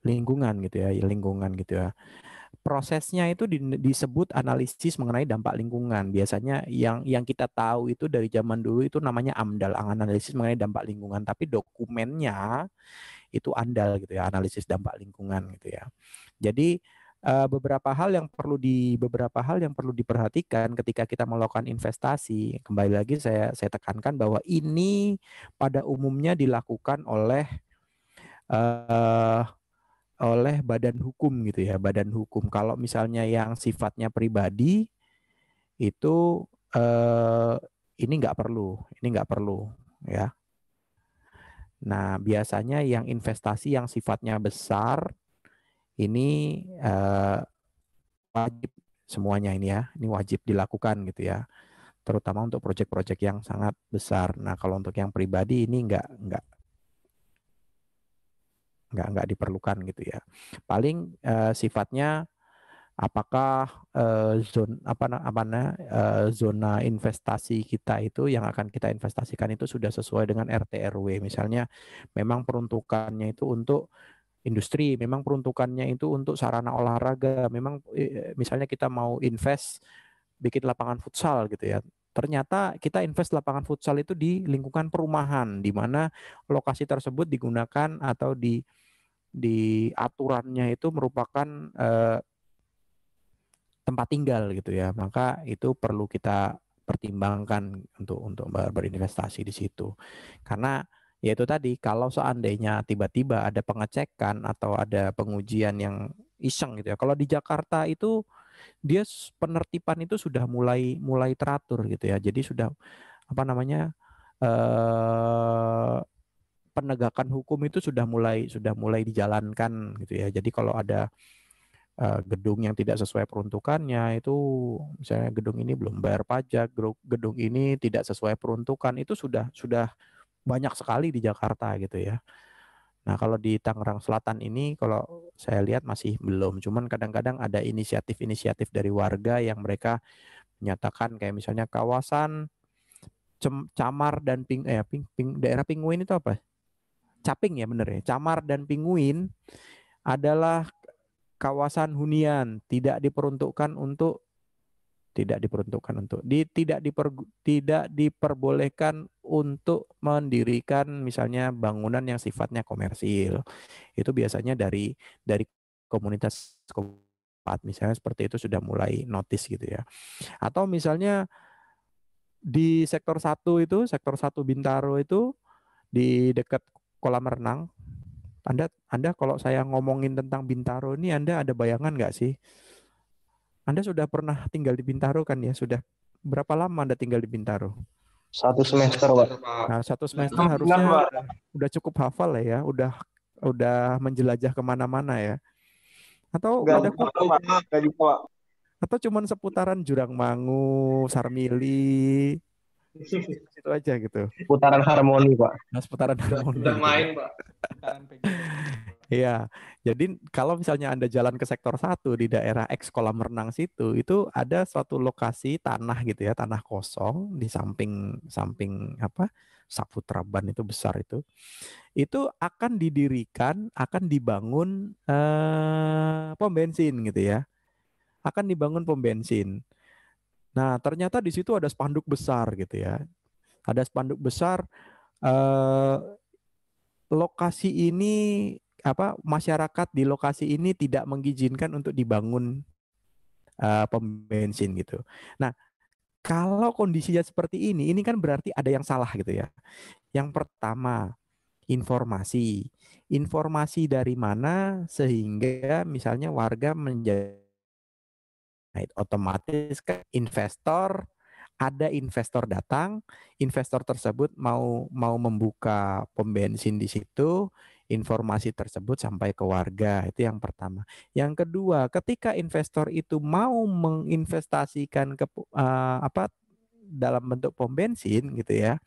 lingkungan gitu ya, lingkungan gitu ya. Prosesnya itu disebut analisis mengenai dampak lingkungan. Biasanya yang kita tahu itu dari zaman dulu itu namanya AMDAL, analisis mengenai dampak lingkungan. Tapi dokumennya itu ANDAL gitu ya, analisis dampak lingkungan gitu ya. Jadi beberapa hal yang perlu diperhatikan ketika kita melakukan investasi. Kembali lagi saya tekankan bahwa ini pada umumnya dilakukan eh, oleh badan hukum gitu ya, badan hukum. Kalau misalnya yang sifatnya pribadi itu ini nggak perlu ya. Nah, biasanya yang investasi yang sifatnya besar ini wajib semuanya ini wajib dilakukan gitu ya. Terutama untuk proyek-proyek yang sangat besar. Nah, kalau untuk yang pribadi ini nggak diperlukan gitu ya. Paling sifatnya apakah zona investasi kita itu yang akan kita investasikan itu sudah sesuai dengan RT RW. Misalnya memang peruntukannya itu untuk industri, memang peruntukannya itu untuk sarana olahraga, memang misalnya kita mau invest bikin lapangan futsal gitu ya. Ternyata kita invest lapangan futsal itu di lingkungan perumahan di mana lokasi tersebut digunakan atau di aturannya itu merupakan tempat tinggal gitu ya, maka itu perlu kita pertimbangkan untuk berinvestasi di situ. Karena ya itu tadi, kalau seandainya tiba-tiba ada pengecekan atau ada pengujian yang iseng gitu ya. Kalau di Jakarta itu dia penertiban itu sudah mulai teratur gitu ya. Jadi sudah apa namanya penegakan hukum itu sudah mulai dijalankan gitu ya. Jadi kalau ada gedung yang tidak sesuai peruntukannya itu misalnya gedung ini belum bayar pajak, gedung ini tidak sesuai peruntukan itu sudah banyak sekali di Jakarta gitu ya. Nah, kalau di Tangerang Selatan ini kalau saya lihat masih belum, cuman kadang-kadang ada inisiatif-inisiatif dari warga yang mereka menyatakan kayak misalnya kawasan Camar dan daerah Pinguin itu apa? Caping ya bener ya. Camar dan Pinguin adalah kawasan hunian tidak diperbolehkan untuk mendirikan misalnya bangunan yang sifatnya komersil. Itu biasanya dari komunitas tempat misalnya seperti itu sudah mulai notice gitu ya. Atau misalnya di sektor 1 Bintaro itu di dekat kolam renang. Anda kalau saya ngomongin tentang Bintaro ini, Anda ada bayangan nggak sih? Anda sudah pernah tinggal di Bintaro kan ya? Sudah berapa lama Anda tinggal di Bintaro? 1 semester, Pak. Nah, 1 semester 6 bulan, harusnya Pak. udah cukup hafal lah ya, udah menjelajah kemana-mana ya. Atau Nggak ada bisa, Pak. Nggak bisa, Pak. atau cuman seputaran Jurangmangu, Sarmili, itu aja gitu. Putaran harmoni, Pak. Nah, seputaran harmoni. Udah gitu. main, Pak. Iya, jadi kalau misalnya Anda jalan ke sektor 1 di daerah X kolam renang situ, itu ada suatu lokasi tanah gitu ya, tanah kosong di samping samping apa? Saputra Ban itu besar itu. Itu akan dibangun pom bensin gitu ya. Akan dibangun pom bensin. Nah, ternyata di situ ada spanduk besar gitu ya. Ada spanduk besar lokasi ini masyarakat di lokasi ini tidak mengizinkan untuk dibangun pom bensin gitu. Nah, kalau kondisinya seperti ini kan berarti ada yang salah gitu ya. Yang pertama, informasi. Informasi dari mana sehingga misalnya warga menjadi otomatis kan ada investor datang, investor tersebut mau membuka pom bensin di situ, informasi tersebut sampai ke warga, itu yang pertama. Yang kedua, ketika investor itu mau menginvestasikan dalam bentuk pom bensin gitu ya,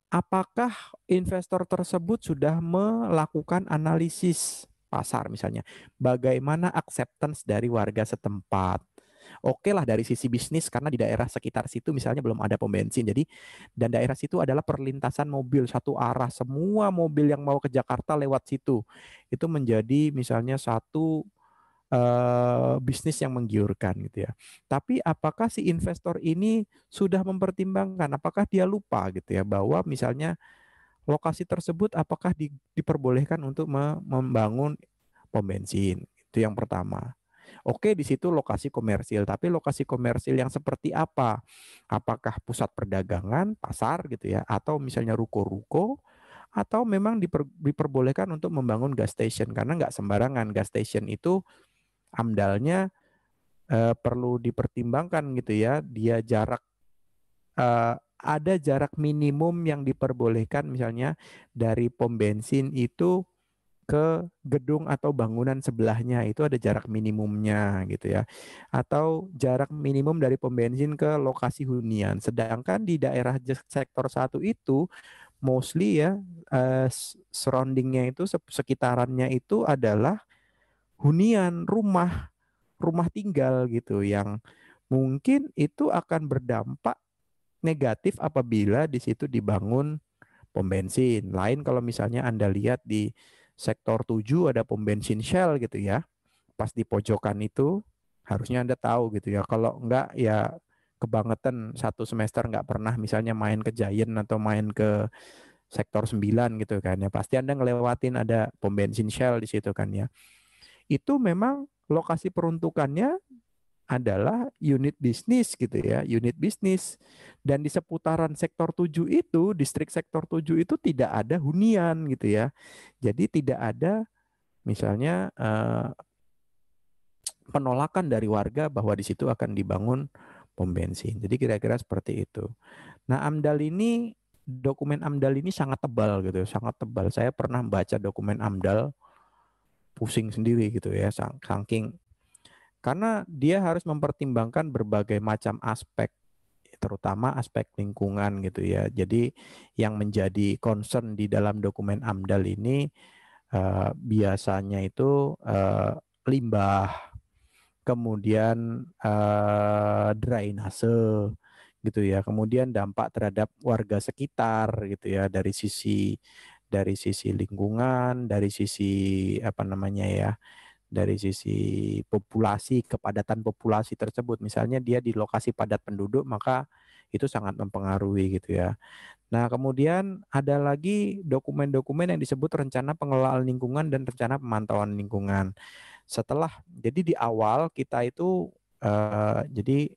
apakah investor tersebut sudah melakukan analisis pasar misalnya, bagaimana acceptance dari warga setempat. Oke lah dari sisi bisnis karena di daerah sekitar situ misalnya belum ada pom bensin. Jadi dan daerah situ adalah perlintasan mobil satu arah. Semua mobil yang mau ke Jakarta lewat situ. Itu menjadi misalnya satu bisnis yang menggiurkan gitu ya. Tapi apakah si investor ini sudah mempertimbangkan, apakah dia lupa gitu ya bahwa misalnya lokasi tersebut apakah diperbolehkan untuk membangun pom bensin? Itu yang pertama. Oke, di situ lokasi komersil, tapi lokasi komersil yang seperti apa? Apakah pusat perdagangan, pasar gitu ya, atau misalnya ruko-ruko, atau memang diperbolehkan untuk membangun gas station karena nggak sembarangan gas station itu AMDALnya perlu dipertimbangkan gitu ya, dia jarak ada jarak minimum yang diperbolehkan misalnya dari pom bensin itu ke gedung atau bangunan sebelahnya itu ada jarak minimumnya gitu ya. Atau jarak minimum dari pom bensin ke lokasi hunian. Sedangkan di daerah sektor 1 itu mostly ya surroundingnya itu sekitarannya itu adalah hunian, rumah tinggal gitu yang mungkin itu akan berdampak negatif apabila di situ dibangun pom bensin. Lain kalau misalnya Anda lihat di sektor 7 ada pom bensin Shell gitu ya. Pas di pojokan itu harusnya Anda tahu gitu ya. Kalau enggak ya kebangetan satu semester enggak pernah misalnya main ke Giant atau main ke sektor 9 gitu kan ya. Pasti Anda ngelewatin ada pom bensin Shell di situ kan ya. Itu memang lokasi peruntukannya adalah unit bisnis gitu ya, unit bisnis. Dan di seputaran sektor 7 itu, distrik sektor 7 itu tidak ada hunian gitu ya. Jadi tidak ada misalnya penolakan dari warga bahwa di situ akan dibangun pom bensin. Jadi kira-kira seperti itu. Nah, dokumen AMDAL ini sangat tebal gitu, sangat tebal. Saya pernah baca dokumen AMDAL pusing sendiri gitu ya, saking karena dia harus mempertimbangkan berbagai macam aspek, terutama aspek lingkungan gitu ya. Jadi yang menjadi concern di dalam dokumen AMDAL ini biasanya itu limbah, kemudian drainase gitu ya, kemudian dampak terhadap warga sekitar gitu ya dari sisi lingkungan, dari sisi apa namanya ya, dari sisi populasi, kepadatan populasi tersebut. Misalnya dia di lokasi padat penduduk, maka itu sangat mempengaruhi gitu ya. Nah, kemudian ada lagi dokumen-dokumen yang disebut rencana pengelolaan lingkungan dan rencana pemantauan lingkungan. Jadi di awal kita itu jadi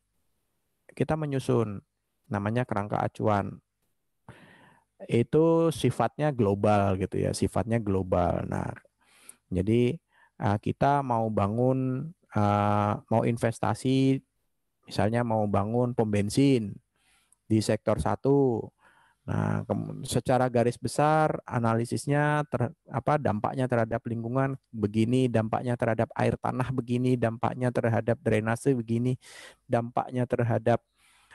kita menyusun namanya kerangka acuan. Itu sifatnya global gitu ya, sifatnya global. Nah, jadi kita mau bangun, mau investasi, misalnya mau bangun pom bensin di sektor 1. Nah, secara garis besar analisisnya dampaknya terhadap lingkungan begini, dampaknya terhadap air tanah begini, dampaknya terhadap drainase begini, dampaknya terhadap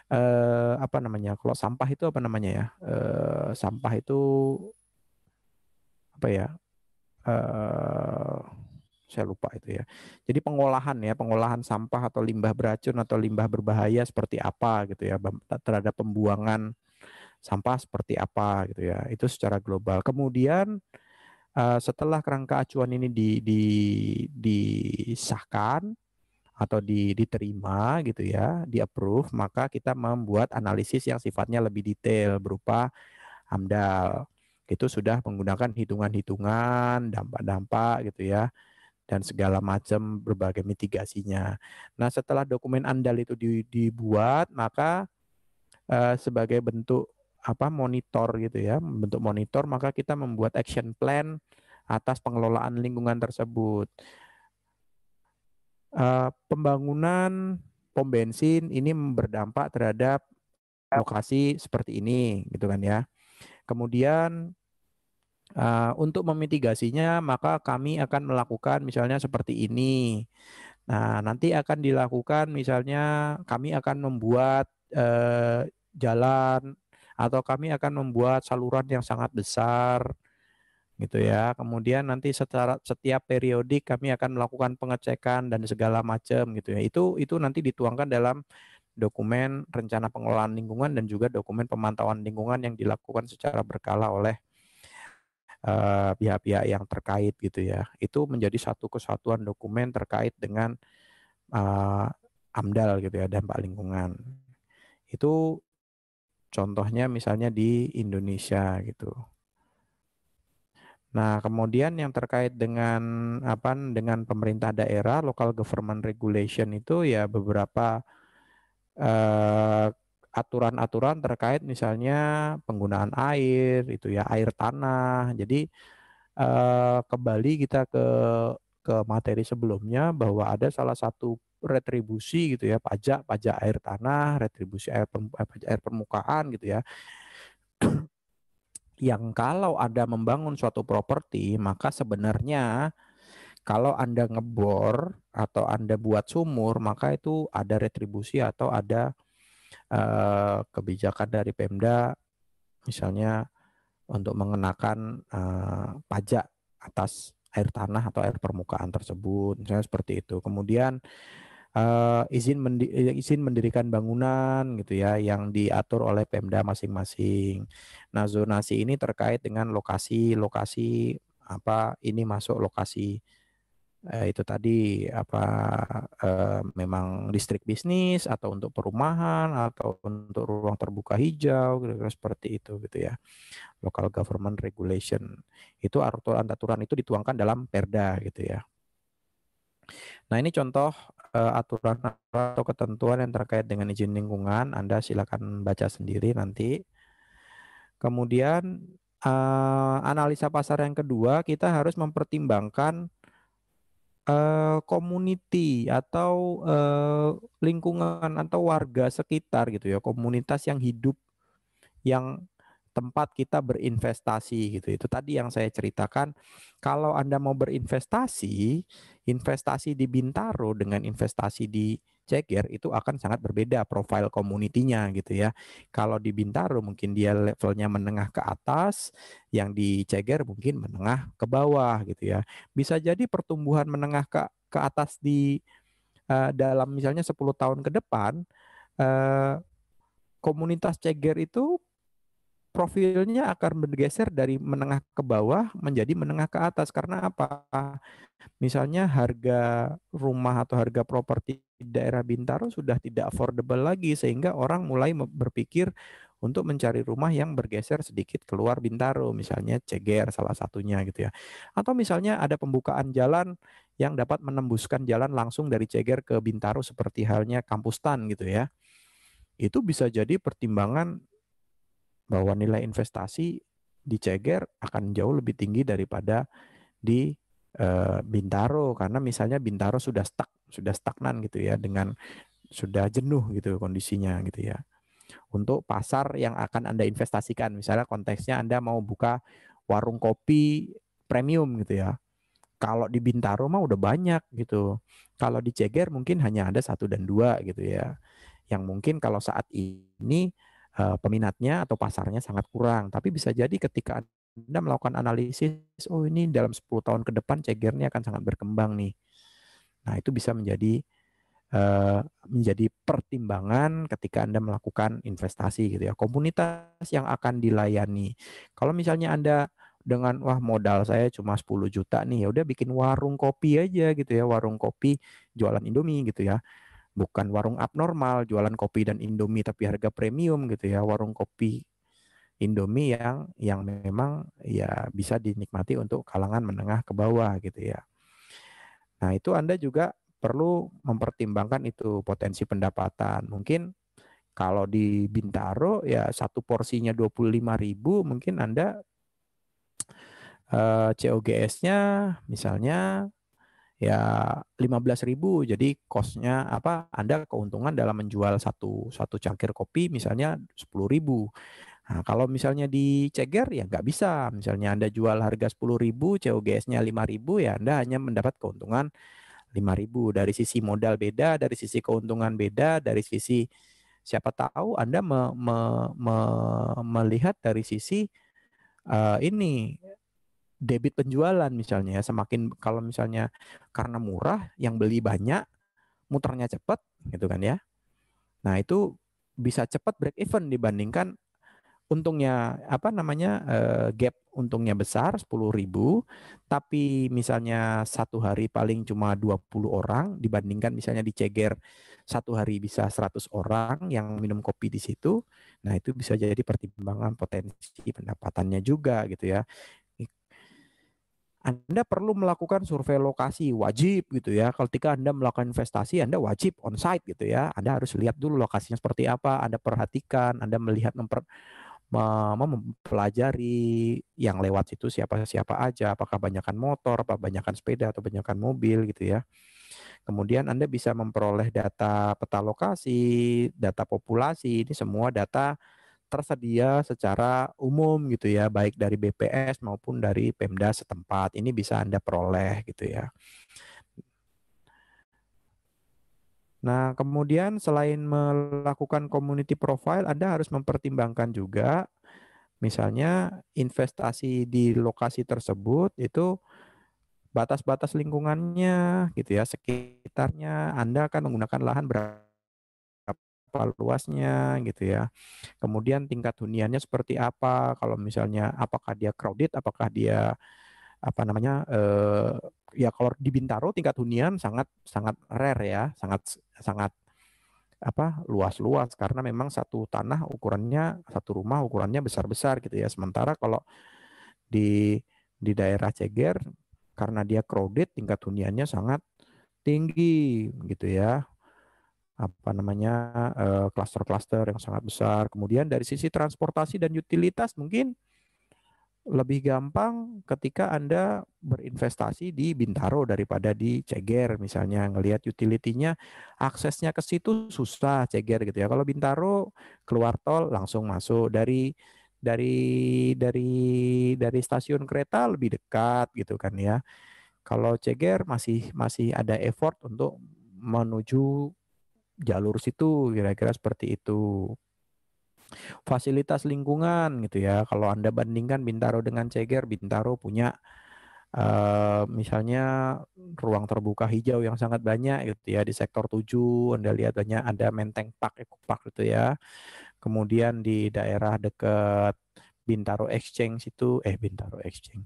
kalau sampah itu apa namanya ya? Sampah itu apa ya? Saya lupa itu ya. Jadi pengolahan sampah atau limbah beracun atau limbah berbahaya seperti apa gitu ya, terhadap pembuangan sampah seperti apa gitu ya. Itu secara global. Kemudian setelah kerangka acuan ini disahkan atau diterima gitu ya, di-approve, maka kita membuat analisis yang sifatnya lebih detail berupa AMDAL. Itu sudah menggunakan hitungan-hitungan, dampak-dampak gitu ya, dan segala macam berbagai mitigasinya. Nah, setelah dokumen AMDAL itu dibuat, maka sebagai bentuk monitor gitu ya, bentuk monitor, maka kita membuat action plan atas pengelolaan lingkungan tersebut. Pembangunan pom bensin ini berdampak terhadap lokasi seperti ini gitu kan ya. Kemudian untuk memitigasinya maka kami akan melakukan misalnya seperti ini. Nah, nanti akan dilakukan misalnya kami akan membuat jalan, atau kami akan membuat saluran yang sangat besar gitu ya. Kemudian nanti setiap periodik kami akan melakukan pengecekan dan segala macam gitu ya. Itu nanti dituangkan dalam dokumen rencana pengelolaan lingkungan dan juga dokumen pemantauan lingkungan yang dilakukan secara berkala oleh pihak-pihak yang terkait gitu ya. Itu menjadi satu kesatuan dokumen terkait dengan AMDAL gitu ya, dampak lingkungan. Itu contohnya misalnya di Indonesia gitu. Nah, kemudian yang terkait dengan dengan pemerintah daerah, local government regulation itu ya beberapa aturan-aturan terkait misalnya penggunaan air itu ya, air tanah. Jadi kembali kita ke materi sebelumnya bahwa ada salah satu retribusi gitu ya, pajak air tanah, retribusi pajak air permukaan gitu ya, yang kalau Anda membangun suatu properti, maka sebenarnya kalau Anda ngebor atau Anda buat sumur, maka itu ada retribusi atau ada kebijakan dari Pemda misalnya untuk mengenakan pajak atas air tanah atau air permukaan tersebut, misalnya seperti itu. Kemudian izin mendirikan bangunan gitu ya yang diatur oleh Pemda masing-masing. Nah, zonasi ini terkait dengan lokasi ini masuk lokasi itu tadi memang distrik bisnis atau untuk perumahan atau untuk ruang terbuka hijau kira-kira seperti itu gitu ya. Local government regulation. Itu aturan itu dituangkan dalam Perda gitu ya. Nah, ini contoh aturan atau ketentuan yang terkait dengan izin lingkungan. Anda silakan baca sendiri nanti. Kemudian analisa pasar yang kedua, kita harus mempertimbangkan community atau lingkungan atau warga sekitar gitu ya, komunitas yang hidup, yang tempat kita berinvestasi gitu. Itu tadi yang saya ceritakan, kalau Anda mau berinvestasi, investasi di Bintaro dengan investasi di Ceger itu akan sangat berbeda profil komunitinya gitu ya. Kalau di Bintaro mungkin dia levelnya menengah ke atas, yang di Ceger mungkin menengah ke bawah gitu ya. Bisa jadi pertumbuhan menengah ke atas di dalam misalnya 10 tahun ke depan, komunitas Ceger itu profilnya akan bergeser dari menengah ke bawah menjadi menengah ke atas. Karena apa? Misalnya harga rumah atau harga properti di daerah Bintaro sudah tidak affordable lagi, sehingga orang mulai berpikir untuk mencari rumah yang bergeser sedikit keluar Bintaro, misalnya Ceger salah satunya gitu ya. Atau misalnya ada pembukaan jalan yang dapat menembuskan jalan langsung dari Ceger ke Bintaro seperti halnya Kampus Tan gitu ya. Itu bisa jadi pertimbangan bahwa nilai investasi di Ceger akan jauh lebih tinggi daripada di Bintaro, karena misalnya Bintaro sudah stagnan gitu ya, dengan sudah jenuh gitu kondisinya gitu ya. Untuk pasar yang akan Anda investasikan, misalnya konteksnya Anda mau buka warung kopi premium gitu ya. Kalau di Bintaro mah udah banyak gitu. Kalau di Ceger mungkin hanya ada 1 dan 2 gitu ya. Yang mungkin kalau saat ini peminatnya atau pasarnya sangat kurang. Tapi bisa jadi ketika Anda melakukan analisis, oh ini dalam 10 tahun ke depan Ceger ini akan sangat berkembang nih. Nah, itu bisa menjadi pertimbangan ketika Anda melakukan investasi gitu ya. Komunitas yang akan dilayani. Kalau misalnya Anda dengan modal saya cuma 10 juta nih, ya udah bikin warung kopi aja gitu ya, warung kopi jualan Indomie gitu ya. Bukan warung abnormal jualan kopi dan Indomie tapi harga premium gitu ya, warung kopi Indomie yang memang ya bisa dinikmati untuk kalangan menengah ke bawah gitu ya. Nah, itu Anda juga perlu mempertimbangkan itu potensi pendapatan. Mungkin kalau di Bintaro ya satu porsinya 25.000, mungkin Anda COGS-nya misalnya ya 15.000, jadi cost-nya Anda keuntungan dalam menjual satu cangkir kopi misalnya 10.000. Nah, kalau misalnya di Ceger ya nggak bisa, misalnya Anda jual harga 10.000, COGS-nya 5.000, ya Anda hanya mendapat keuntungan 5.000. Dari sisi modal beda, dari sisi keuntungan beda, dari sisi siapa tahu Anda melihat dari sisi ini debit penjualan misalnya ya. Semakin kalau misalnya karena murah, yang beli banyak, muternya cepat gitu kan ya. Nah, itu bisa cepat break even dibandingkan untungnya gap untungnya besar 10.000, tapi misalnya satu hari paling cuma 20 orang dibandingkan misalnya di Ceger satu hari bisa 100 orang yang minum kopi di situ. Nah, itu bisa jadi pertimbangan potensi pendapatannya juga gitu ya. Anda perlu melakukan survei lokasi, wajib gitu ya. Ketika Anda melakukan investasi, Anda wajib on-site gitu ya. Anda harus lihat dulu lokasinya seperti apa, Anda perhatikan, Anda melihat mempelajari yang lewat situ siapa-siapa aja, apakah banyakkan motor, apa banyakkan sepeda, atau banyakkan mobil gitu ya. Kemudian Anda bisa memperoleh data peta lokasi, data populasi, ini semua data tersedia secara umum gitu ya, baik dari BPS maupun dari Pemda setempat. Ini bisa Anda peroleh gitu ya. Nah, kemudian selain melakukan community profile, Anda harus mempertimbangkan juga misalnya investasi di lokasi tersebut itu batas-batas lingkungannya gitu ya, sekitarnya Anda akan menggunakan lahan berapa luasnya gitu ya. Kemudian tingkat huniannya seperti apa? Kalau misalnya apakah dia crowded, apakah dia ya kalau di Bintaro tingkat hunian sangat sangat rare ya, sangat sangat luas-luas karena memang satu tanah ukurannya, satu rumah ukurannya besar-besar gitu ya. Sementara kalau di daerah Ceger karena dia crowded tingkat huniannya sangat tinggi gitu ya. Klaster-klaster yang sangat besar. Kemudian dari sisi transportasi dan utilitas mungkin lebih gampang ketika Anda berinvestasi di Bintaro daripada di Ceger misalnya, ngelihat utility-nya, aksesnya ke situ susah Ceger gitu ya. Kalau Bintaro keluar tol langsung masuk dari stasiun kereta lebih dekat gitu kan ya. Kalau Ceger masih masih ada effort untuk menuju jalur situ, kira-kira seperti itu. Fasilitas lingkungan gitu ya. Kalau Anda bandingkan Bintaro dengan Ceger, Bintaro punya misalnya ruang terbuka hijau yang sangat banyak gitu ya. Di sektor 7 Anda lihat banyak ada Menteng Park, Eco Park gitu ya. Kemudian di daerah dekat Bintaro Exchange itu Bintaro Exchange.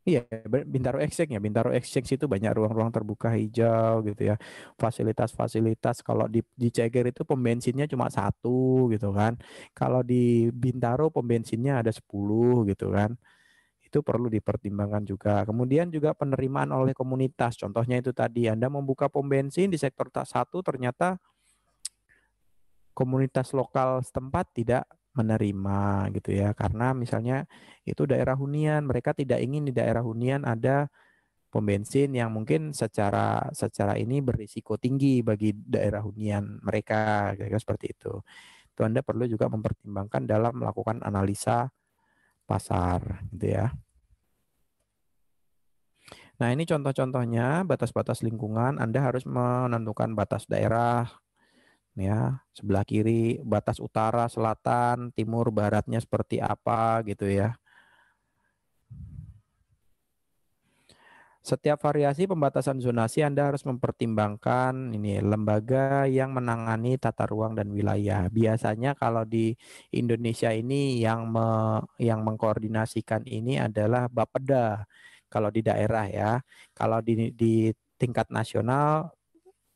Iya, Bintaro Exchange ya. Bintaro Exchange itu banyak ruang-ruang terbuka hijau gitu ya. Fasilitas-fasilitas kalau di Ceger itu pom bensinnya cuma satu gitu kan. Kalau di Bintaro pom bensinnya ada 10 gitu kan. Itu perlu dipertimbangkan juga. Kemudian juga penerimaan oleh komunitas. Contohnya itu tadi Anda membuka pom bensin di sektor satu ternyata komunitas lokal setempat tidak menerima gitu ya, karena misalnya itu daerah hunian, mereka tidak ingin di daerah hunian ada pom bensin yang mungkin secara ini berisiko tinggi bagi daerah hunian mereka, kira-kira seperti itu. Itu Anda perlu juga mempertimbangkan dalam melakukan analisa pasar gitu ya. Nah, ini contoh-contohnya batas-batas lingkungan. Anda harus menentukan batas daerah ya, sebelah kiri, batas utara, selatan, timur, baratnya seperti apa gitu ya. Setiap variasi pembatasan zonasi Anda harus mempertimbangkan ini lembaga yang menangani tata ruang dan wilayah. Biasanya kalau di Indonesia ini yang mengkoordinasikan ini adalah Bapeda. Kalau di daerah ya. Kalau di tingkat nasional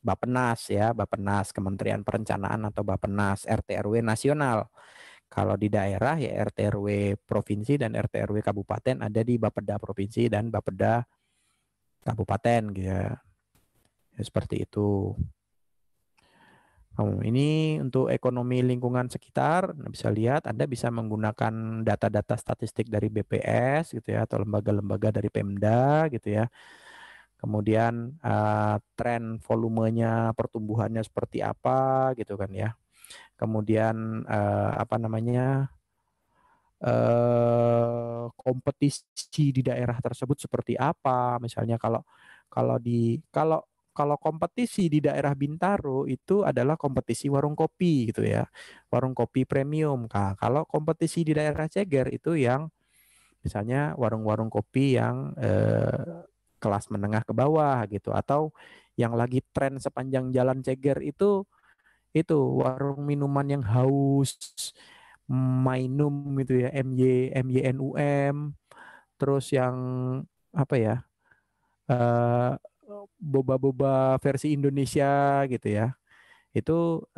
Bappenas ya, Bappenas, Kementerian Perencanaan atau Bappenas, RT RW nasional. Kalau di daerah ya RT RW provinsi dan RT RW kabupaten ada di Bapeda provinsi dan Bapeda kabupaten gitu ya. Ya, seperti itu. Ini untuk ekonomi lingkungan sekitar, Anda bisa lihat, Anda bisa menggunakan data-data statistik dari BPS gitu ya, atau lembaga-lembaga dari Pemda gitu ya. Kemudian tren volumenya, pertumbuhannya seperti apa gitu kan ya. Kemudian kompetisi di daerah tersebut seperti apa. Misalnya kalau kalau kompetisi di daerah Bintaro itu adalah kompetisi warung kopi gitu ya. Warung kopi premium. Nah, kalau kompetisi di daerah Ceger itu yang misalnya warung-warung kopi yang kelas menengah ke bawah gitu, atau yang lagi tren sepanjang jalan Ceger itu warung minuman yang haus, Mainum gitu ya, MYNUM, terus yang apa ya, boba-boba versi Indonesia gitu ya. Itu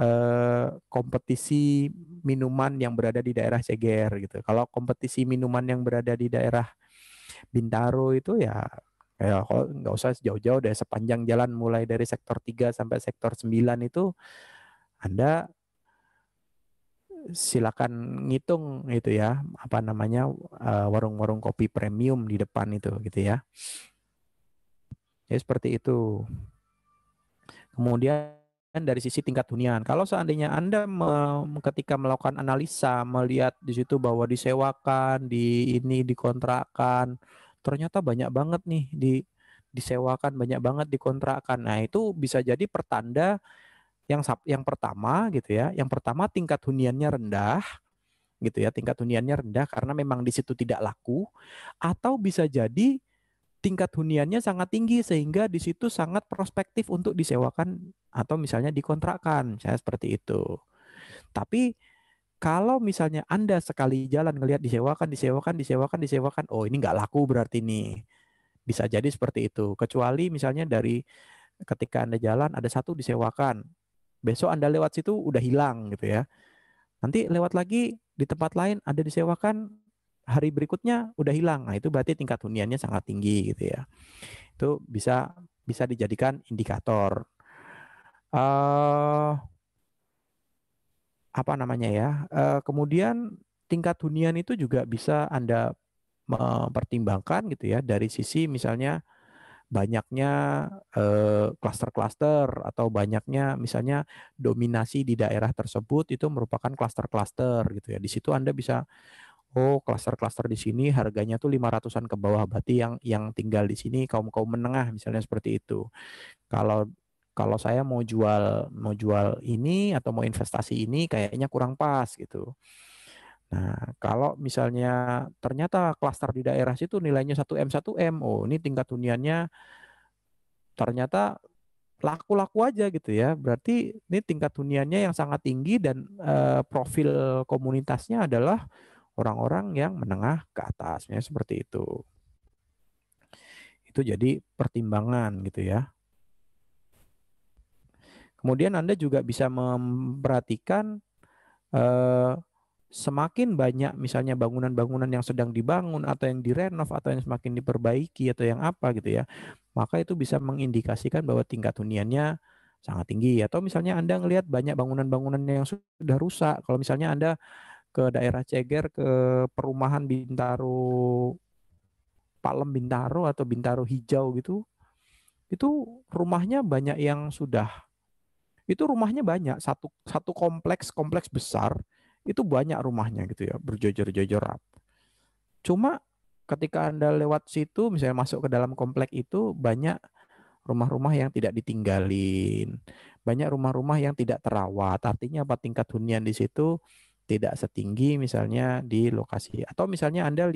kompetisi minuman yang berada di daerah Ceger gitu. Kalau kompetisi minuman yang berada di daerah Bintaro itu ya kok nggak usah jauh-jauh deh, sepanjang jalan mulai dari sektor 3 sampai sektor 9 itu Anda silakan ngitung itu ya, apa namanya, warung-warung kopi premium di depan itu gitu ya. Ya seperti itu. Kemudian dari sisi tingkat hunian, kalau seandainya Anda ketika melakukan analisa melihat di situ bahwa disewakan, dikontrakkan, ternyata banyak banget nih disewakan, banyak banget dikontrakkan. Nah, itu bisa jadi pertanda yang pertama gitu ya. Yang pertama tingkat huniannya rendah gitu ya, tingkat huniannya rendah karena memang di situ tidak laku, atau bisa jadi tingkat huniannya sangat tinggi sehingga di situ sangat prospektif untuk disewakan atau misalnya dikontrakkan, saya seperti itu. Tapi kalau misalnya Anda sekali jalan ngelihat disewakan, oh ini nggak laku berarti nih. Bisa jadi seperti itu. Kecuali misalnya dari ketika Anda jalan ada satu disewakan, besok Anda lewat situ udah hilang gitu ya. Nanti lewat lagi di tempat lain ada disewakan, hari berikutnya udah hilang. Nah, itu berarti tingkat huniannya sangat tinggi gitu ya. Itu bisa dijadikan indikator. Apa namanya ya? Kemudian tingkat hunian itu juga bisa Anda mempertimbangkan gitu ya dari sisi misalnya banyaknya klaster-klaster atau banyaknya misalnya dominasi di daerah tersebut itu merupakan klaster-klaster gitu ya. Di situ Anda bisa klaster-klaster di sini harganya tuh 500-an ke bawah, berarti yang tinggal di sini kaum-kaum menengah misalnya seperti itu. Kalau kalau saya mau jual ini atau mau investasi ini kayaknya kurang pas gitu. Nah, kalau misalnya ternyata klaster di daerah situ nilainya 1M 1M, ini tingkat huniannya ternyata laku-laku aja gitu ya. Berarti ini tingkat huniannya yang sangat tinggi dan profil komunitasnya adalah orang-orang yang menengah ke atasnya seperti itu. Itu jadi pertimbangan gitu ya. Kemudian Anda juga bisa memperhatikan semakin banyak misalnya bangunan-bangunan yang sedang dibangun atau yang direnov atau yang semakin diperbaiki atau yang apa gitu ya, maka itu bisa mengindikasikan bahwa tingkat huniannya sangat tinggi. Atau misalnya Anda ngelihat banyak bangunan-bangunan yang sudah rusak. Kalau misalnya Anda ke daerah Ceger, ke perumahan Bintaro, Palem Bintaro atau Bintaro Hijau gitu, itu rumahnya banyak yang itu rumahnya banyak, satu kompleks besar itu banyak rumahnya gitu ya, berjejer-jejer rapi. Cuma ketika Anda lewat situ misalnya masuk ke dalam komplek itu banyak rumah-rumah yang tidak ditinggalin, banyak rumah-rumah yang tidak terawat. Artinya apa, tingkat hunian di situ tidak setinggi misalnya di lokasi. Atau misalnya Anda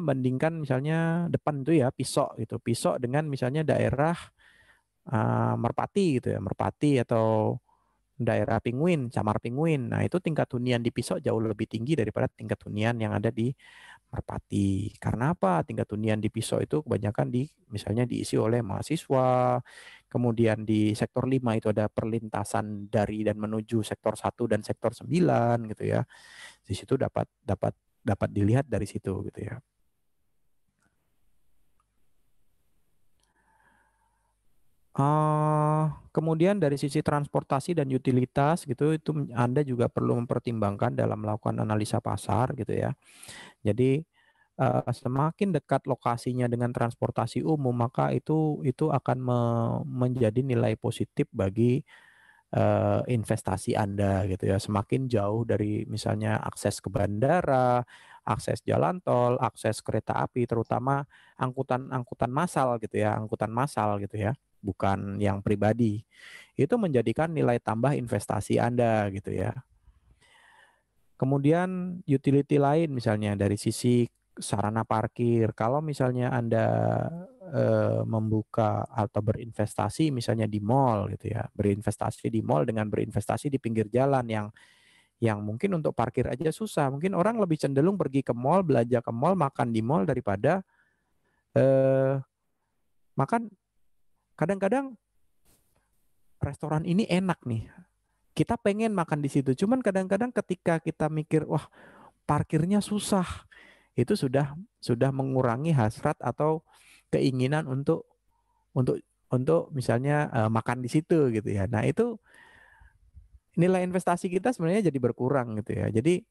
bandingkan misalnya depan itu ya Pisok gitu. Pisok dengan misalnya daerah Merpati gitu ya, Merpati atau daerah Pinguin, Camar Pinguin. Nah, itu tingkat hunian di Pisok jauh lebih tinggi daripada tingkat hunian yang ada di Merpati. Karena apa? Tingkat hunian di Pisok itu kebanyakan misalnya diisi oleh mahasiswa. Kemudian di sektor 5 itu ada perlintasan dari dan menuju sektor 1 dan sektor 9 gitu ya. Di situ dapat dilihat dari situ gitu ya. Kemudian dari sisi transportasi dan utilitas gitu, itu Anda juga perlu mempertimbangkan dalam melakukan analisa pasar gitu ya. Jadi semakin dekat lokasinya dengan transportasi umum, maka itu akan menjadi nilai positif bagi investasi Anda gitu ya. Semakin jauh dari misalnya akses ke bandara akses jalan tol, akses kereta api, terutama angkutan massal gitu ya, bukan yang pribadi. Itu menjadikan nilai tambah investasi Anda gitu ya. Kemudian utility lain misalnya dari sisi sarana parkir. Kalau misalnya Anda membuka atau berinvestasi misalnya di mall gitu ya, berinvestasi di mall dengan berinvestasi di pinggir jalan yang mungkin untuk parkir aja susah. Mungkin orang lebih cenderung pergi ke mall, belanja ke mall, makan di mall daripada makan. Kadang-kadang restoran ini enak nih, kita pengen makan di situ. Cuman kadang-kadang ketika kita mikir, wah parkirnya susah, itu sudah mengurangi hasrat atau keinginan untuk misalnya makan di situ gitu ya. Nah itu nilai investasi kita sebenarnya jadi berkurang gitu ya. Jadi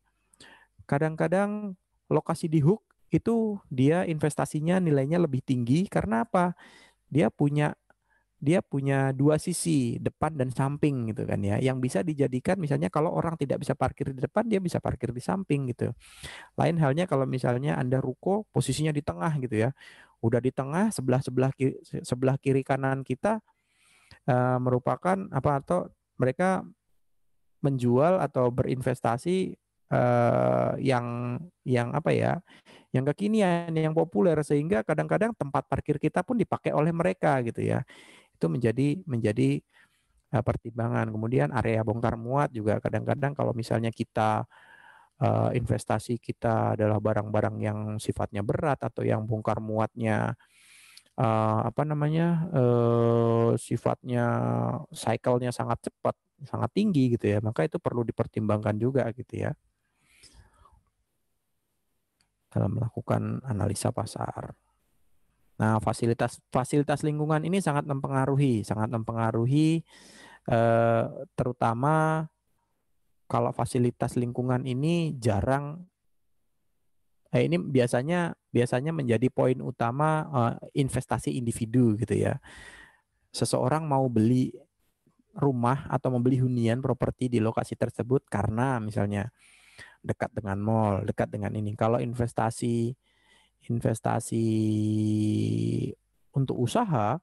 kadang-kadang lokasi di hook itu dia investasinya nilainya lebih tinggi karena apa? Dia punya dua sisi, depan dan samping gitu kan ya. Yang bisa dijadikan misalnya kalau orang tidak bisa parkir di depan, dia bisa parkir di samping gitu. Lain halnya kalau misalnya Anda ruko posisinya di tengah gitu ya. Udah di tengah, sebelah kiri kanan kita merupakan apa, atau mereka menjual atau berinvestasi yang apa ya, yang kekinian, yang populer, sehingga kadang-kadang tempat parkir kita pun dipakai oleh mereka gitu ya. Itu menjadi pertimbangan. Kemudian area bongkar muat juga kadang-kadang kalau misalnya kita investasi kita adalah barang-barang yang sifatnya berat atau yang bongkar muatnya sifatnya cycle-nya sangat cepat, sangat tinggi gitu ya, maka itu perlu dipertimbangkan juga gitu ya dalam melakukan analisa pasar. Nah, fasilitas lingkungan ini sangat mempengaruhi terutama kalau fasilitas lingkungan ini ini biasanya menjadi poin utama investasi individu gitu ya. Seseorang mau beli rumah atau membeli hunian properti di lokasi tersebut karena misalnya dekat dengan mall, dekat dengan ini. Kalau investasi untuk usaha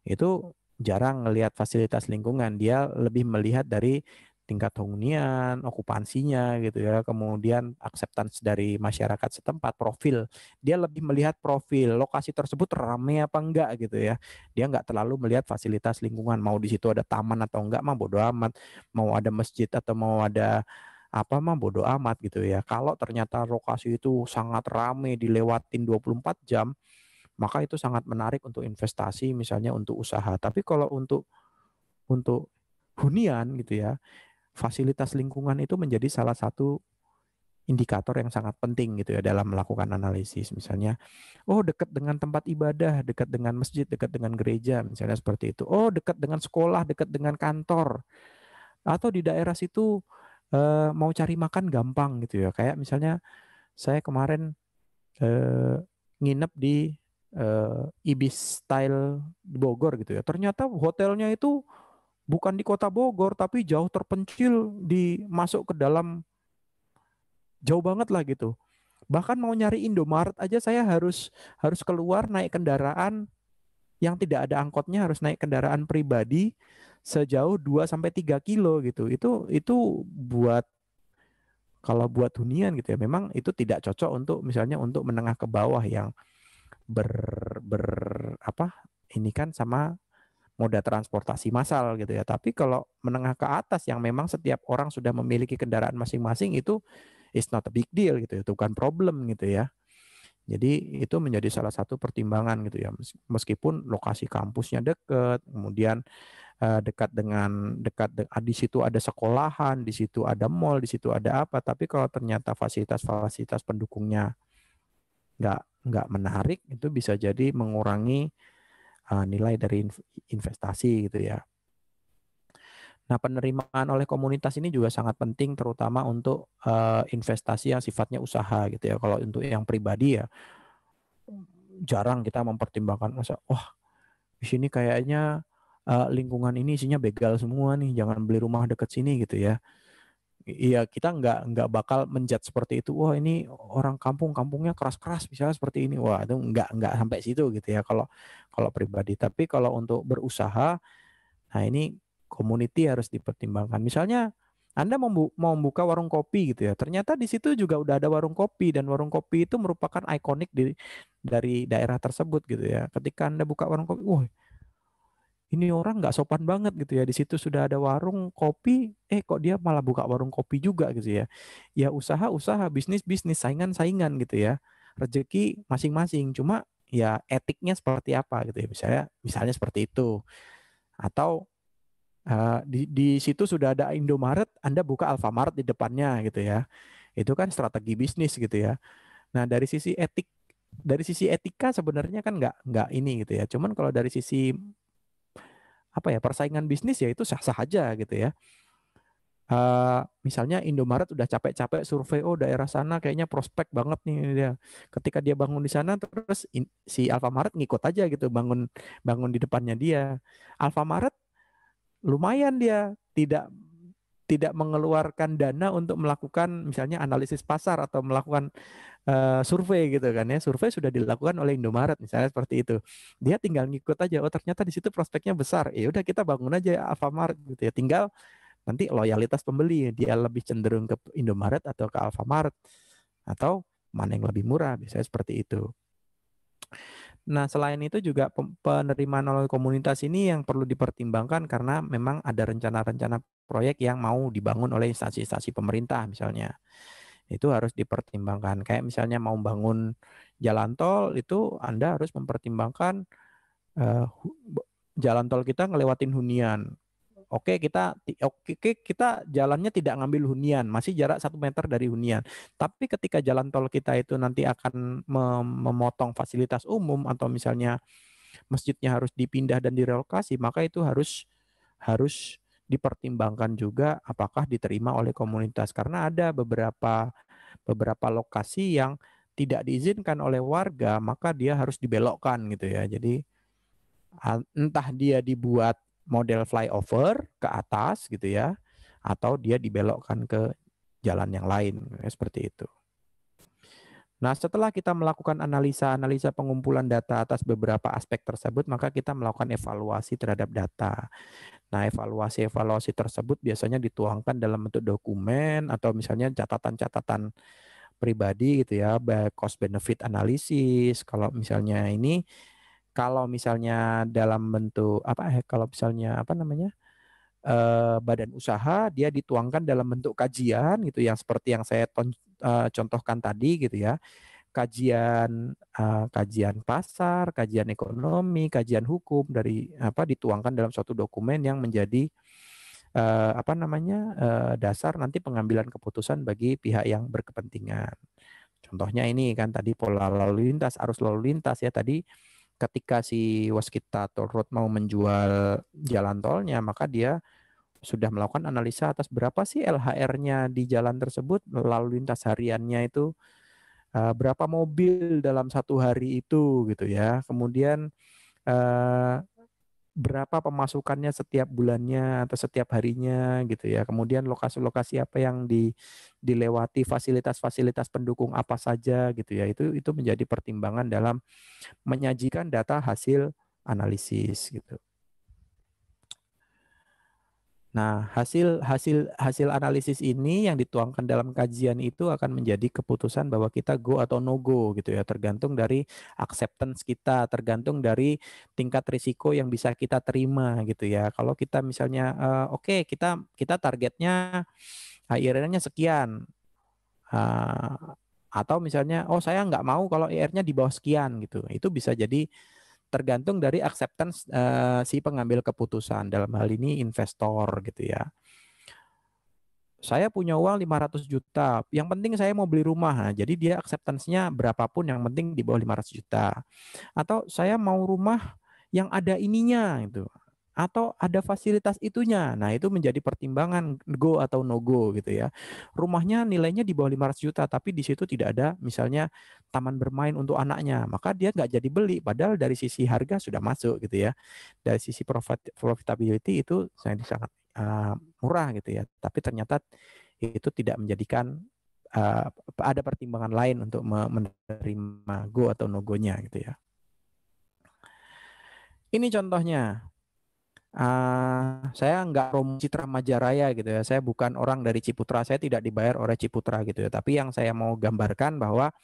itu jarang ngelihat fasilitas lingkungan, dia lebih melihat dari tingkat hunian, okupansinya gitu ya, kemudian acceptance dari masyarakat setempat, profil. Dia lebih melihat profil lokasi tersebut ramai apa enggak gitu ya. Dia enggak terlalu melihat fasilitas lingkungan, mau di situ ada taman atau enggak mah bodo amat, mau ada masjid atau mau ada apa mah bodo amat gitu ya. Kalau ternyata lokasi itu sangat ramai dilewatin 24 jam, maka itu sangat menarik untuk investasi misalnya untuk usaha. Tapi kalau untuk hunian gitu ya, fasilitas lingkungan itu menjadi salah satu indikator yang sangat penting gitu ya dalam melakukan analisis. Misalnya, oh dekat dengan tempat ibadah, dekat dengan masjid, dekat dengan gereja, misalnya seperti itu. Oh dekat dengan sekolah, dekat dengan kantor. Atau di daerah situ mau cari makan gampang gitu ya. Kayak misalnya saya kemarin nginep di Ibis Style di Bogor gitu ya. Ternyata hotelnya itu bukan di kota Bogor tapi jauh terpencil, masuk ke dalam jauh banget lah gitu. Bahkan mau nyari Indomaret aja saya harus keluar naik kendaraan yang tidak ada angkotnya, harus naik kendaraan pribadi sejauh 2 sampai 3 kilo gitu. Itu kalau buat hunian gitu ya, memang itu tidak cocok untuk misalnya untuk menengah ke bawah yang ini kan sama moda transportasi massal gitu ya. Tapi kalau menengah ke atas yang memang setiap orang sudah memiliki kendaraan masing-masing, itu is not a big deal gitu, itu bukan problem gitu ya. Jadi itu menjadi salah satu pertimbangan gitu ya. Meskipun lokasi kampusnya dekat, kemudian di situ ada sekolahan, di situ ada mall, di situ ada apa, tapi kalau ternyata fasilitas pendukungnya nggak menarik, itu bisa jadi mengurangi nilai dari investasi gitu ya. Nah, penerimaan oleh komunitas ini juga sangat penting, terutama untuk investasi yang sifatnya usaha gitu ya. Kalau untuk yang pribadi ya jarang kita mempertimbangkan, wah di sini kayaknya lingkungan ini isinya begal semua nih, jangan beli rumah dekat sini gitu ya. Iya, kita nggak bakal menjudge seperti itu. Wah, ini orang kampungnya keras-keras misalnya seperti ini. Wah, itu nggak sampai situ gitu ya kalau kalau pribadi. Tapi kalau untuk berusaha, nah ini community harus dipertimbangkan. Misalnya Anda mau membuka warung kopi gitu ya. Ternyata di situ juga udah ada warung kopi dan warung kopi itu merupakan ikonik dari daerah tersebut gitu ya. Ketika Anda buka warung kopi, wah, ini orang nggak sopan banget gitu ya. Di situ sudah ada warung kopi, kok dia malah buka warung kopi juga gitu ya. Ya usaha-usaha, bisnis-bisnis, saingan-saingan gitu ya. Rezeki masing-masing. Cuma ya etiknya seperti apa gitu ya. Misalnya seperti itu. Atau di situ sudah ada Indomaret, Anda buka Alfamart di depannya gitu ya. Itu kan strategi bisnis gitu ya. Nah, dari sisi etika sebenarnya kan nggak ini gitu ya. Cuman kalau dari sisi apa ya, persaingan bisnis ya itu sah-sah aja gitu ya. Misalnya Indomaret udah capek-capek survei, oh daerah sana kayaknya prospek banget nih dia. Ketika dia bangun di sana, terus si Alfamart ngikut aja gitu, bangun di depannya dia. Alfamart lumayan dia tidak mengeluarkan dana untuk melakukan misalnya analisis pasar atau melakukan survei gitu kan ya. Survei sudah dilakukan oleh Indomaret misalnya seperti itu. Dia tinggal ngikut aja. Oh ternyata di situ prospeknya besar. Ya udah kita bangun aja Alfamart gitu ya. Tinggal nanti loyalitas pembeli, dia lebih cenderung ke Indomaret atau ke Alfamart atau mana yang lebih murah, biasanya seperti itu. Nah, selain itu juga penerimaan oleh komunitas ini yang perlu dipertimbangkan karena memang ada rencana-rencana proyek yang mau dibangun oleh instansi-instansi pemerintah misalnya. Itu harus dipertimbangkan. Kayak misalnya mau bangun jalan tol, itu Anda harus mempertimbangkan jalan tol kita ngelewatin hunian. Oke, kita jalannya tidak ngambil hunian, masih jarak 1 meter dari hunian. Tapi ketika jalan tol kita itu nanti akan memotong fasilitas umum atau misalnya masjidnya harus dipindah dan direlokasi, maka itu harus dipertimbangkan juga apakah diterima oleh komunitas. Karena ada beberapa lokasi yang tidak diizinkan oleh warga, maka dia harus dibelokkan gitu ya. Jadi entah dia dibuat model flyover ke atas gitu ya, atau dia dibelokkan ke jalan yang lain, seperti itu. Nah, setelah kita melakukan analisa pengumpulan data atas beberapa aspek tersebut, maka kita melakukan evaluasi terhadap data. Nah, evaluasi tersebut biasanya dituangkan dalam bentuk dokumen atau misalnya catatan-catatan pribadi gitu ya, cost benefit analysis. Kalau misalnya dalam bentuk kalau misalnya badan usaha, dia dituangkan dalam bentuk kajian gitu yang seperti yang saya contohkan tadi gitu ya. Kajian pasar, kajian ekonomi, kajian hukum dituangkan dalam suatu dokumen yang menjadi dasar nanti pengambilan keputusan bagi pihak yang berkepentingan. Contohnya ini kan tadi pola lalu lintas, arus lalu lintas ya tadi. Ketika si Waskita Toll Road mau menjual jalan tolnya, maka dia sudah melakukan analisa atas berapa sih LHR-nya di jalan tersebut, lalu lintas hariannya itu berapa mobil dalam satu hari itu gitu ya. Kemudian berapa pemasukannya setiap bulannya atau setiap harinya gitu ya. Kemudian lokasi-lokasi apa yang dilewati, fasilitas-fasilitas pendukung apa saja gitu ya. Itu menjadi pertimbangan dalam menyajikan data hasil analisis gitu. Nah, hasil analisis ini yang dituangkan dalam kajian itu akan menjadi keputusan bahwa kita go atau no go gitu ya, tergantung dari acceptance kita, tergantung dari tingkat risiko yang bisa kita terima gitu ya. Kalau kita misalnya oke, kita targetnya IRR-nya sekian. Atau misalnya saya nggak mau kalau IR-nya di bawah sekian gitu. Itu bisa jadi tergantung dari acceptance si pengambil keputusan, dalam hal ini investor gitu ya. Saya punya uang 500 juta, yang penting saya mau beli rumah. Nah, jadi dia acceptance-nya berapapun yang penting di bawah 500 juta. Atau saya mau rumah yang ada ininya gitu. Atau ada fasilitas itunya. Nah, itu menjadi pertimbangan go atau no go gitu ya. Rumahnya nilainya di bawah 500 juta, tapi di situ tidak ada misalnya taman bermain untuk anaknya. Maka dia nggak jadi beli, padahal dari sisi harga sudah masuk gitu ya. Dari sisi profitability itu sangat murah gitu ya. Tapi ternyata itu tidak menjadikan ada pertimbangan lain untuk menerima go atau no go-nya gitu ya. Ini contohnya. Saya nggak promo Citra Majaraya gitu ya. Saya bukan orang dari Ciputra. Saya tidak dibayar oleh Ciputra gitu ya. Tapi yang saya mau gambarkan bahwa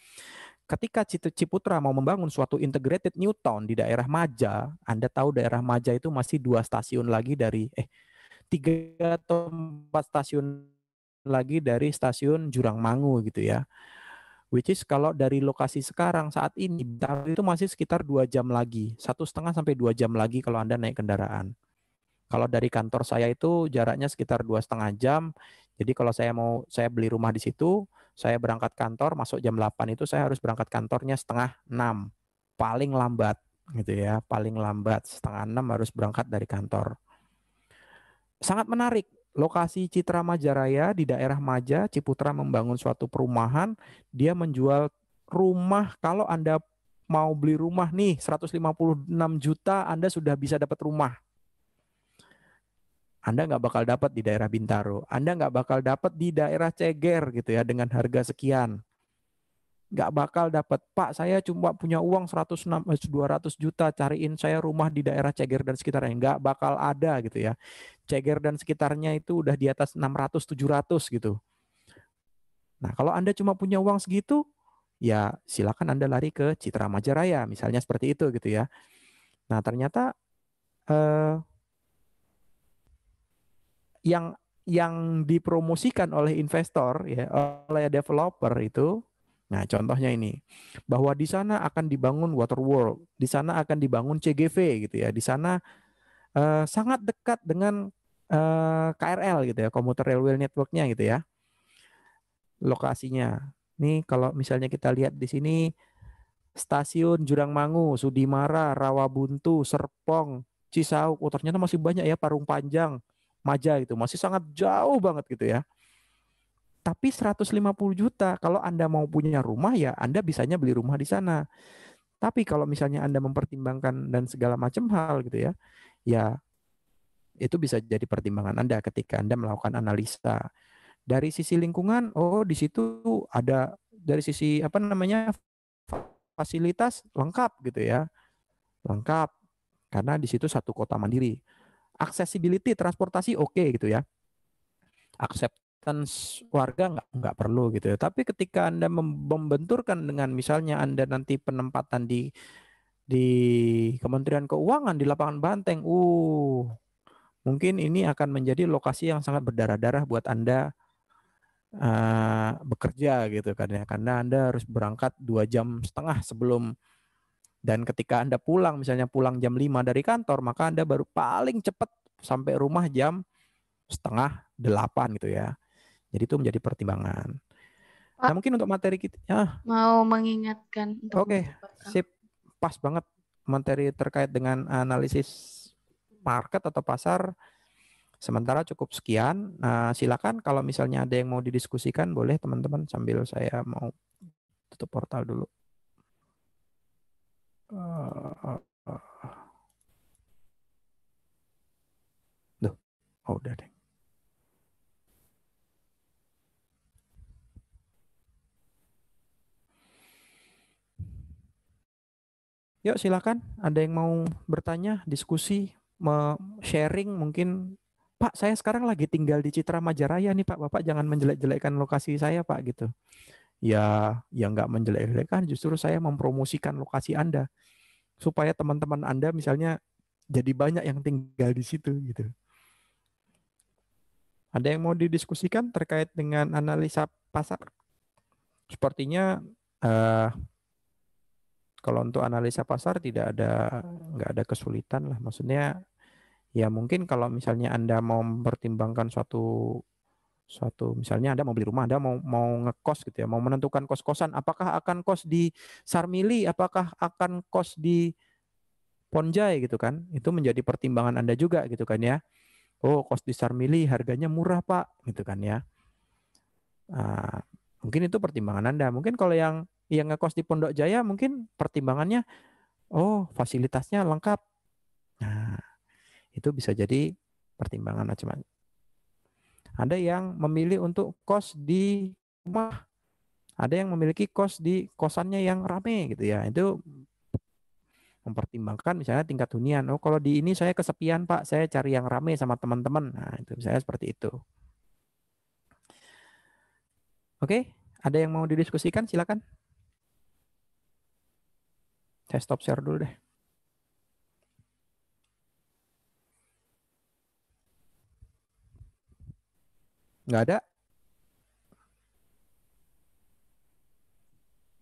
ketika Ciputra mau membangun suatu integrated new town di daerah Maja, Anda tahu daerah Maja itu masih 2 stasiun lagi dari 3 atau 4 stasiun lagi dari stasiun Jurangmangu gitu ya. Which is kalau dari lokasi sekarang saat ini itu masih sekitar 2 jam lagi, 1,5 sampai 2 jam lagi kalau Anda naik kendaraan. Kalau dari kantor saya itu jaraknya sekitar 2,5 jam. Jadi kalau saya beli rumah di situ, saya berangkat kantor, masuk jam 8 itu saya harus berangkat kantornya 5:30. Paling lambat gitu ya, paling lambat 5:30 harus berangkat dari kantor. Sangat menarik. Lokasi Citra Majaraya di daerah Maja, Ciputra membangun suatu perumahan, dia menjual rumah. Kalau Anda mau beli rumah nih 156 juta, Anda sudah bisa dapat rumah. Anda nggak bakal dapat di daerah Bintaro. Anda nggak bakal dapat di daerah Ceger gitu ya dengan harga sekian. Nggak bakal dapat. Pak, saya cuma punya uang 200 juta, cariin saya rumah di daerah Ceger dan sekitarnya. Nggak bakal ada gitu ya. Ceger dan sekitarnya itu udah di atas 600-700 gitu. Nah, kalau Anda cuma punya uang segitu, ya silakan Anda lari ke Citra Majaraya, misalnya seperti itu gitu ya. Nah, ternyata yang dipromosikan oleh investor ya, oleh developer itu, nah contohnya ini, bahwa di sana akan dibangun water world, di sana akan dibangun CGV gitu ya, di sana sangat dekat dengan KRL gitu ya, Commuter Railway Network-nya gitu ya, lokasinya. Nih kalau misalnya kita lihat di sini, stasiun Jurangmangu, Sudimara, Rawabuntu, Serpong, Cisauk, ternyata masih banyak ya, Parung Panjang, Maja itu masih sangat jauh banget gitu ya. Tapi 150 juta kalau Anda mau punya rumah ya Anda bisanya beli rumah di sana. Tapi kalau misalnya Anda mempertimbangkan dan segala macam hal gitu ya, ya itu bisa jadi pertimbangan Anda ketika Anda melakukan analisa. Dari sisi lingkungan, oh di situ ada dari sisi apa namanya fasilitas lengkap gitu ya. Lengkap karena di situ satu kota mandiri. Accessibility transportasi oke gitu ya. Acceptance warga nggak perlu gitu ya. Tapi ketika Anda membenturkan dengan misalnya Anda nanti penempatan di Kementerian Keuangan di lapangan Banteng, mungkin ini akan menjadi lokasi yang sangat berdarah-darah buat Anda bekerja gitu kan ya. Karena Anda harus berangkat 2,5 jam sebelum, dan ketika Anda pulang misalnya pulang jam 5 dari kantor, maka Anda baru paling cepat sampai rumah jam 7:30 gitu ya. Jadi itu menjadi pertimbangan. Pak, Nah mungkin untuk materi kita, mau mengingatkan untuk oke, sip, pas banget materi terkait dengan analisis market atau pasar. Sementara cukup sekian. Nah, silakan kalau misalnya ada yang mau didiskusikan, boleh teman-teman sambil saya mau tutup portal dulu. Duh, udah deh. Yuk silakan, ada yang mau bertanya, diskusi, sharing mungkin. Pak, saya sekarang lagi tinggal di Citra Majaraya nih Pak, Bapak jangan menjelek-jelekkan lokasi saya Pak gitu. Ya nggak menjelek-jelekkan, justru saya mempromosikan lokasi Anda supaya teman-teman Anda misalnya jadi banyak yang tinggal di situ gitu. Ada yang mau didiskusikan terkait dengan analisa pasar? Sepertinya kalau untuk analisa pasar nggak ada kesulitan lah. Maksudnya ya mungkin kalau misalnya Anda mau mempertimbangkan suatu misalnya Anda mau beli rumah, Anda mau ngekos gitu ya, mau menentukan kos-kosan, apakah akan kos di Sarmili, apakah akan kos di Ponjai gitu kan? Itu menjadi pertimbangan Anda juga gitu kan ya. Oh, kos di Sarmili harganya murah Pak, gitu kan ya. Mungkin itu pertimbangan Anda. Mungkin kalau yang ngekos di Pondok Jaya mungkin pertimbangannya, oh fasilitasnya lengkap. Nah, itu bisa jadi pertimbangan macam-macam. Ada yang memilih untuk kos di rumah. Ada yang memiliki kos di kosannya yang rame gitu ya. Itu mempertimbangkan misalnya tingkat hunian. Oh, kalau di ini saya kesepian, Pak. Saya cari yang rame sama teman-teman. Nah, itu misalnya seperti itu. Oke, ada yang mau didiskusikan? Silakan. Saya stop share dulu deh. Nggak ada?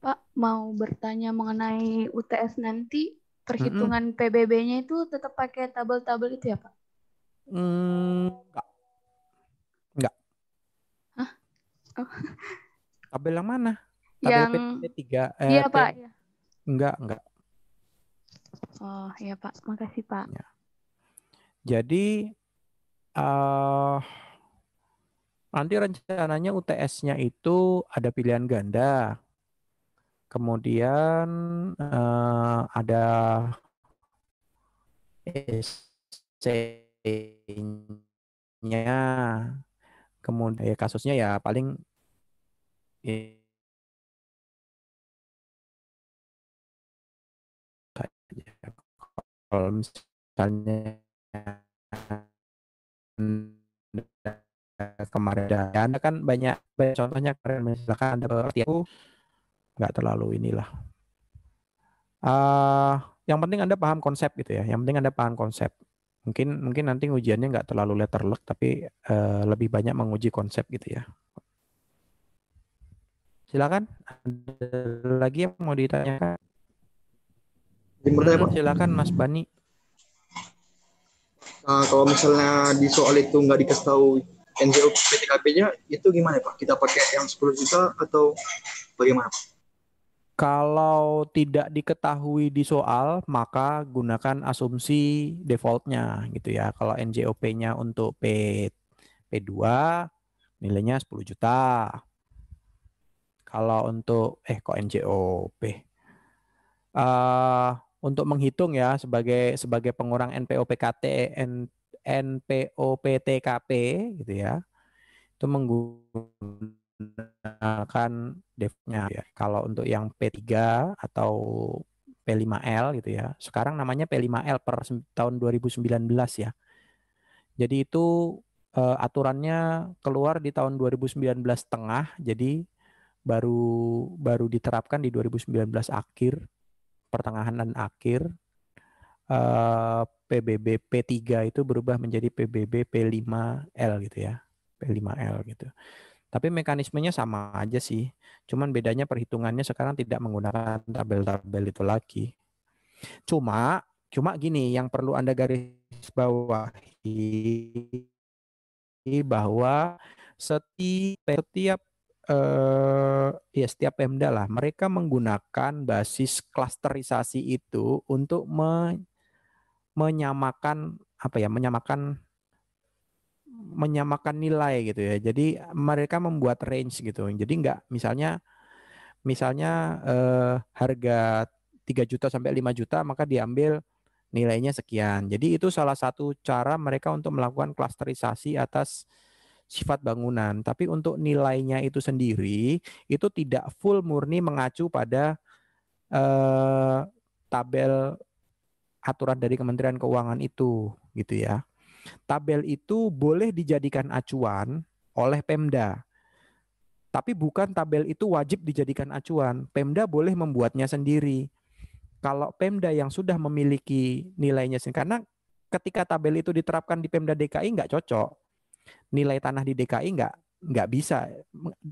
Pak, mau bertanya mengenai UTS nanti, Mm-mm. perhitungan PBB-nya itu tetap pakai tabel-tabel itu ya, Pak? Enggak. Enggak. Hah? Oh, Tabel yang mana? Tabel yang P3, iya, Pak. Ya. enggak. Oh, iya, Pak. Makasih, Pak. Ya. Jadi nanti rencananya UTS-nya itu ada pilihan ganda. Kemudian ada essay-nya. Kemudian ya kasusnya ya paling kalau misalnya kemarin ada kan banyak contohnya kemarin misalkan ada aku nggak terlalu inilah. Yang penting Anda paham konsep gitu ya. Yang penting Anda paham konsep. Mungkin nanti ujiannya nggak terlalu letterlek tapi lebih banyak menguji konsep gitu ya. Silakan. Ada lagi yang mau ditanyakan? Silakan Mas Bani. Kalau misalnya di soal itu nggak dikasih tahu NJO PTKP-nya, itu gimana Pak? Kita pakai yang 10 juta atau bagaimana Pak? Kalau tidak diketahui di soal, maka gunakan asumsi defaultnya gitu ya. Kalau NJOP-nya untuk P2 nilainya 10 juta. Kalau untuk kok NJOP? Untuk menghitung ya sebagai pengurang NPOPKT NPOPTKP gitu ya. Itu menggunakan defaultnya ya. Kalau untuk yang P3 atau P5L gitu ya. Sekarang namanya P5L per tahun 2019 ya. Jadi itu aturannya keluar di tahun 2019 tengah, jadi baru diterapkan di 2019 akhir, pertengahan dan akhir. PBB P3 itu berubah menjadi PBB P5L gitu ya. P5L gitu. Tapi mekanismenya sama aja sih. Cuman bedanya perhitungannya sekarang tidak menggunakan tabel-tabel itu lagi. Cuma gini, yang perlu Anda garis bawahi bahwa setiap setiap Pemda lah, mereka menggunakan basis klasterisasi itu untuk menyamakan menyamakan nilai gitu ya. Jadi mereka membuat range gitu. Jadi enggak misalnya harga 3 juta sampai 5 juta maka diambil nilainya sekian. Jadi itu salah satu cara mereka untuk melakukan klasterisasi atas sifat bangunan. Tapi untuk nilainya itu sendiri itu tidak full murni mengacu pada tabel aturan dari Kementerian Keuangan itu gitu ya. Tabel itu boleh dijadikan acuan oleh Pemda. Tapi bukan tabel itu wajib dijadikan acuan. Pemda boleh membuatnya sendiri. Kalau Pemda yang sudah memiliki nilainya sendiri, karena ketika tabel itu diterapkan di Pemda DKI nggak cocok. Nilai tanah di DKI nggak bisa.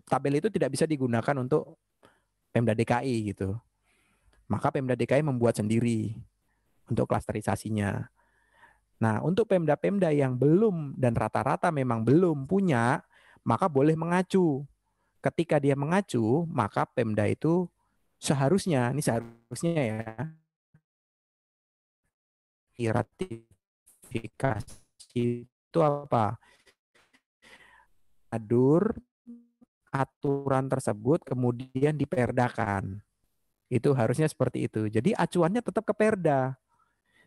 Tabel itu tidak bisa digunakan untuk Pemda DKI gitu. Maka Pemda DKI membuat sendiri untuk klasterisasinya. Nah, untuk Pemda-Pemda yang belum dan rata-rata memang belum punya, maka boleh mengacu. Ketika dia mengacu, maka Pemda itu seharusnya ya, ratifikasi itu apa? Adur aturan tersebut kemudian diperdakan. Itu harusnya seperti itu. Jadi acuannya tetap ke Perda.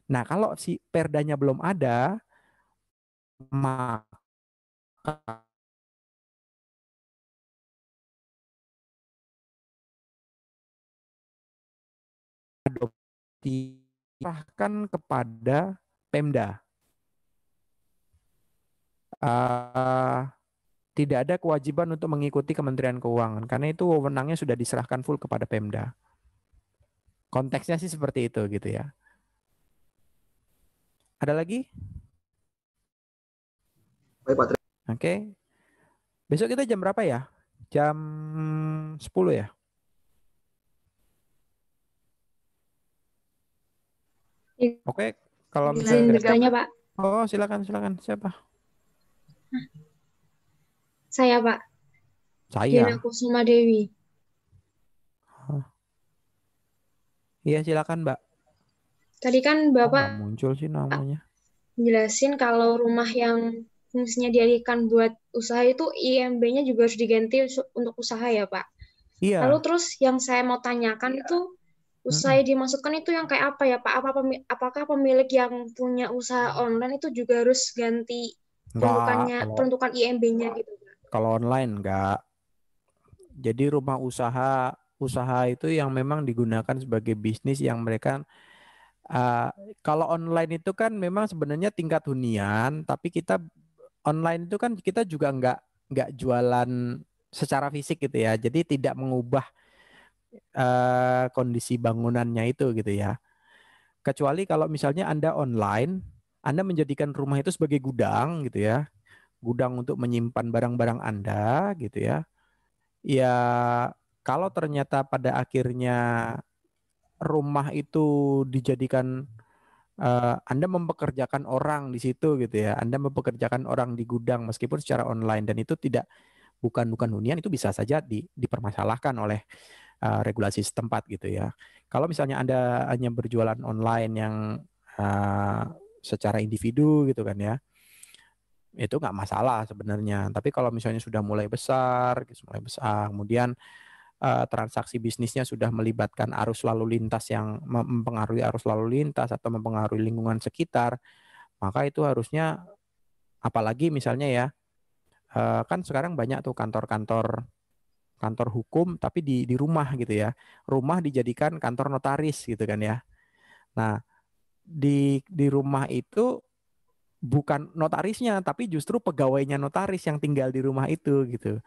Nah, kalau si Perdanya belum ada, maka diserahkan kepada Pemda. Tidak ada kewajiban untuk mengikuti Kementerian Keuangan karena itu wewenangnya sudah diserahkan full kepada Pemda. Konteksnya sih seperti itu gitu ya. Ada lagi? Baik Pak. Oke. Besok kita jam berapa ya? Jam 10 ya? Oke, kalau Izin misalnya bertanya, Pak. Oh, silakan. Siapa? Saya, Pak. Saya. Diana Kusuma Dewi. Iya, silakan, Mbak. Tadi kan Nggak Bapak muncul sih namanya. jelasin kalau rumah yang fungsinya dialihkan buat usaha itu IMB-nya juga harus diganti untuk usaha ya, Pak. Iya. Lalu terus yang saya mau tanyakan itu usaha yang dimasukkan itu yang kayak apa ya, Pak? Apakah pemilik yang punya usaha online itu juga harus ganti peruntukan IMB-nya gitu, Pak? Kalau online enggak. Jadi rumah usaha itu yang memang digunakan sebagai bisnis yang mereka kalau online itu kan memang sebenarnya tingkat hunian, tapi kita online itu kan kita juga enggak jualan secara fisik gitu ya. Jadi tidak mengubah kondisi bangunannya itu gitu ya. Kecuali kalau misalnya Anda online, Anda menjadikan rumah itu sebagai gudang gitu ya. Gudang untuk menyimpan barang-barang Anda gitu ya. Ya kalau ternyata pada akhirnya rumah itu dijadikan Anda mempekerjakan orang di situ gitu ya. Anda mempekerjakan orang di gudang meskipun secara online dan itu bukan hunian, itu bisa saja dipermasalahkan oleh regulasi setempat gitu ya. Kalau misalnya Anda hanya berjualan online yang secara individu gitu kan ya, itu nggak masalah sebenarnya. Tapi kalau misalnya sudah mulai besar, kemudian transaksi bisnisnya sudah melibatkan arus lalu lintas yang mempengaruhi arus lalu lintas atau mempengaruhi lingkungan sekitar, maka itu harusnya, apalagi misalnya ya, kan sekarang banyak tuh kantor hukum tapi di rumah gitu ya. Rumah dijadikan kantor notaris gitu kan ya. Nah, di rumah itu bukan notarisnya tapi justru pegawainya notaris yang tinggal di rumah itu gitu.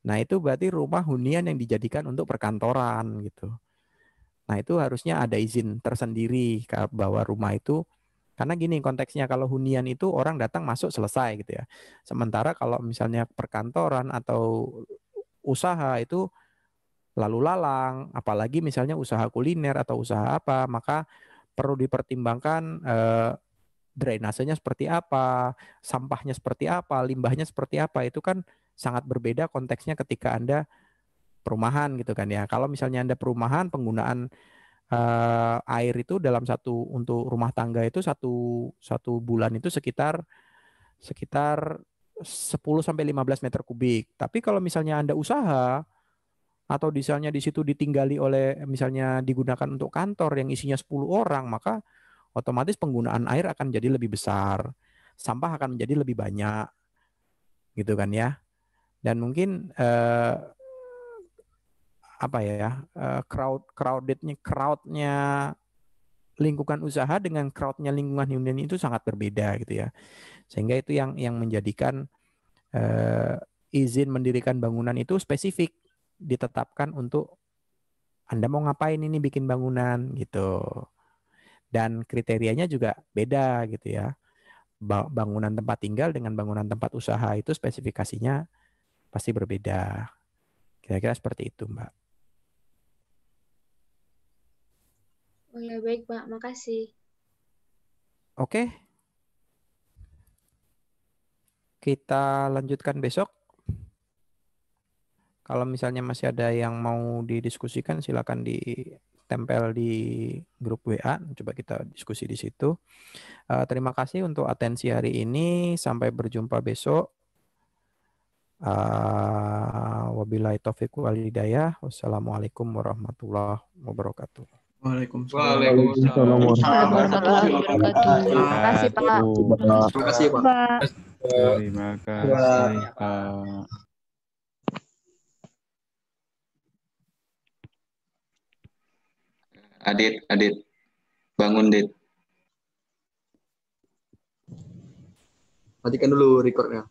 Nah, itu berarti rumah hunian yang dijadikan untuk perkantoran gitu. Nah, itu harusnya ada izin tersendiri bahwa rumah itu, karena gini konteksnya, kalau hunian itu orang datang masuk selesai gitu ya. Sementara kalau misalnya perkantoran atau usaha itu lalu lalang, apalagi misalnya usaha kuliner atau usaha apa, maka perlu dipertimbangkan drainasenya seperti apa, sampahnya seperti apa, limbahnya seperti apa. Itu kan sangat berbeda konteksnya ketika Anda perumahan gitu kan ya. Kalau misalnya Anda perumahan, penggunaan air itu untuk rumah tangga itu satu bulan itu sekitar 10 sampai 15 meter kubik. Tapi kalau misalnya Anda usaha atau misalnya di situ ditinggali oleh, misalnya digunakan untuk kantor yang isinya 10 orang, maka otomatis penggunaan air akan jadi lebih besar. Sampah akan menjadi lebih banyak. Gitu kan ya. Dan mungkin crowdnya lingkungan usaha dengan crowdnya lingkungan hunian itu sangat berbeda gitu ya. Sehingga itu yang menjadikan izin mendirikan bangunan itu spesifik ditetapkan untuk Anda mau ngapain ini bikin bangunan gitu. Dan kriterianya juga beda gitu ya. Bangunan tempat tinggal dengan bangunan tempat usaha itu spesifikasinya pasti berbeda. Kira-kira seperti itu, Mbak. Oh ya, baik, Pak. Makasih. Oke. Kita lanjutkan besok. Kalau misalnya masih ada yang mau didiskusikan, silakan ditempel di grup WA. Coba kita diskusi di situ. Terima kasih untuk atensi hari ini. Sampai berjumpa besok. Wabillahi taufiq wal hidayah. Wassalamualaikum warahmatullahi wabarakatuh. Waalaikumsalam. Waalaikumsalam warahmatullahi wabarakatuh. Terima kasih, Pak. Terima kasih Pak. Pak. Terima kasih, Pak. Adit. Bangun, Dit. Matikan dulu recordnya.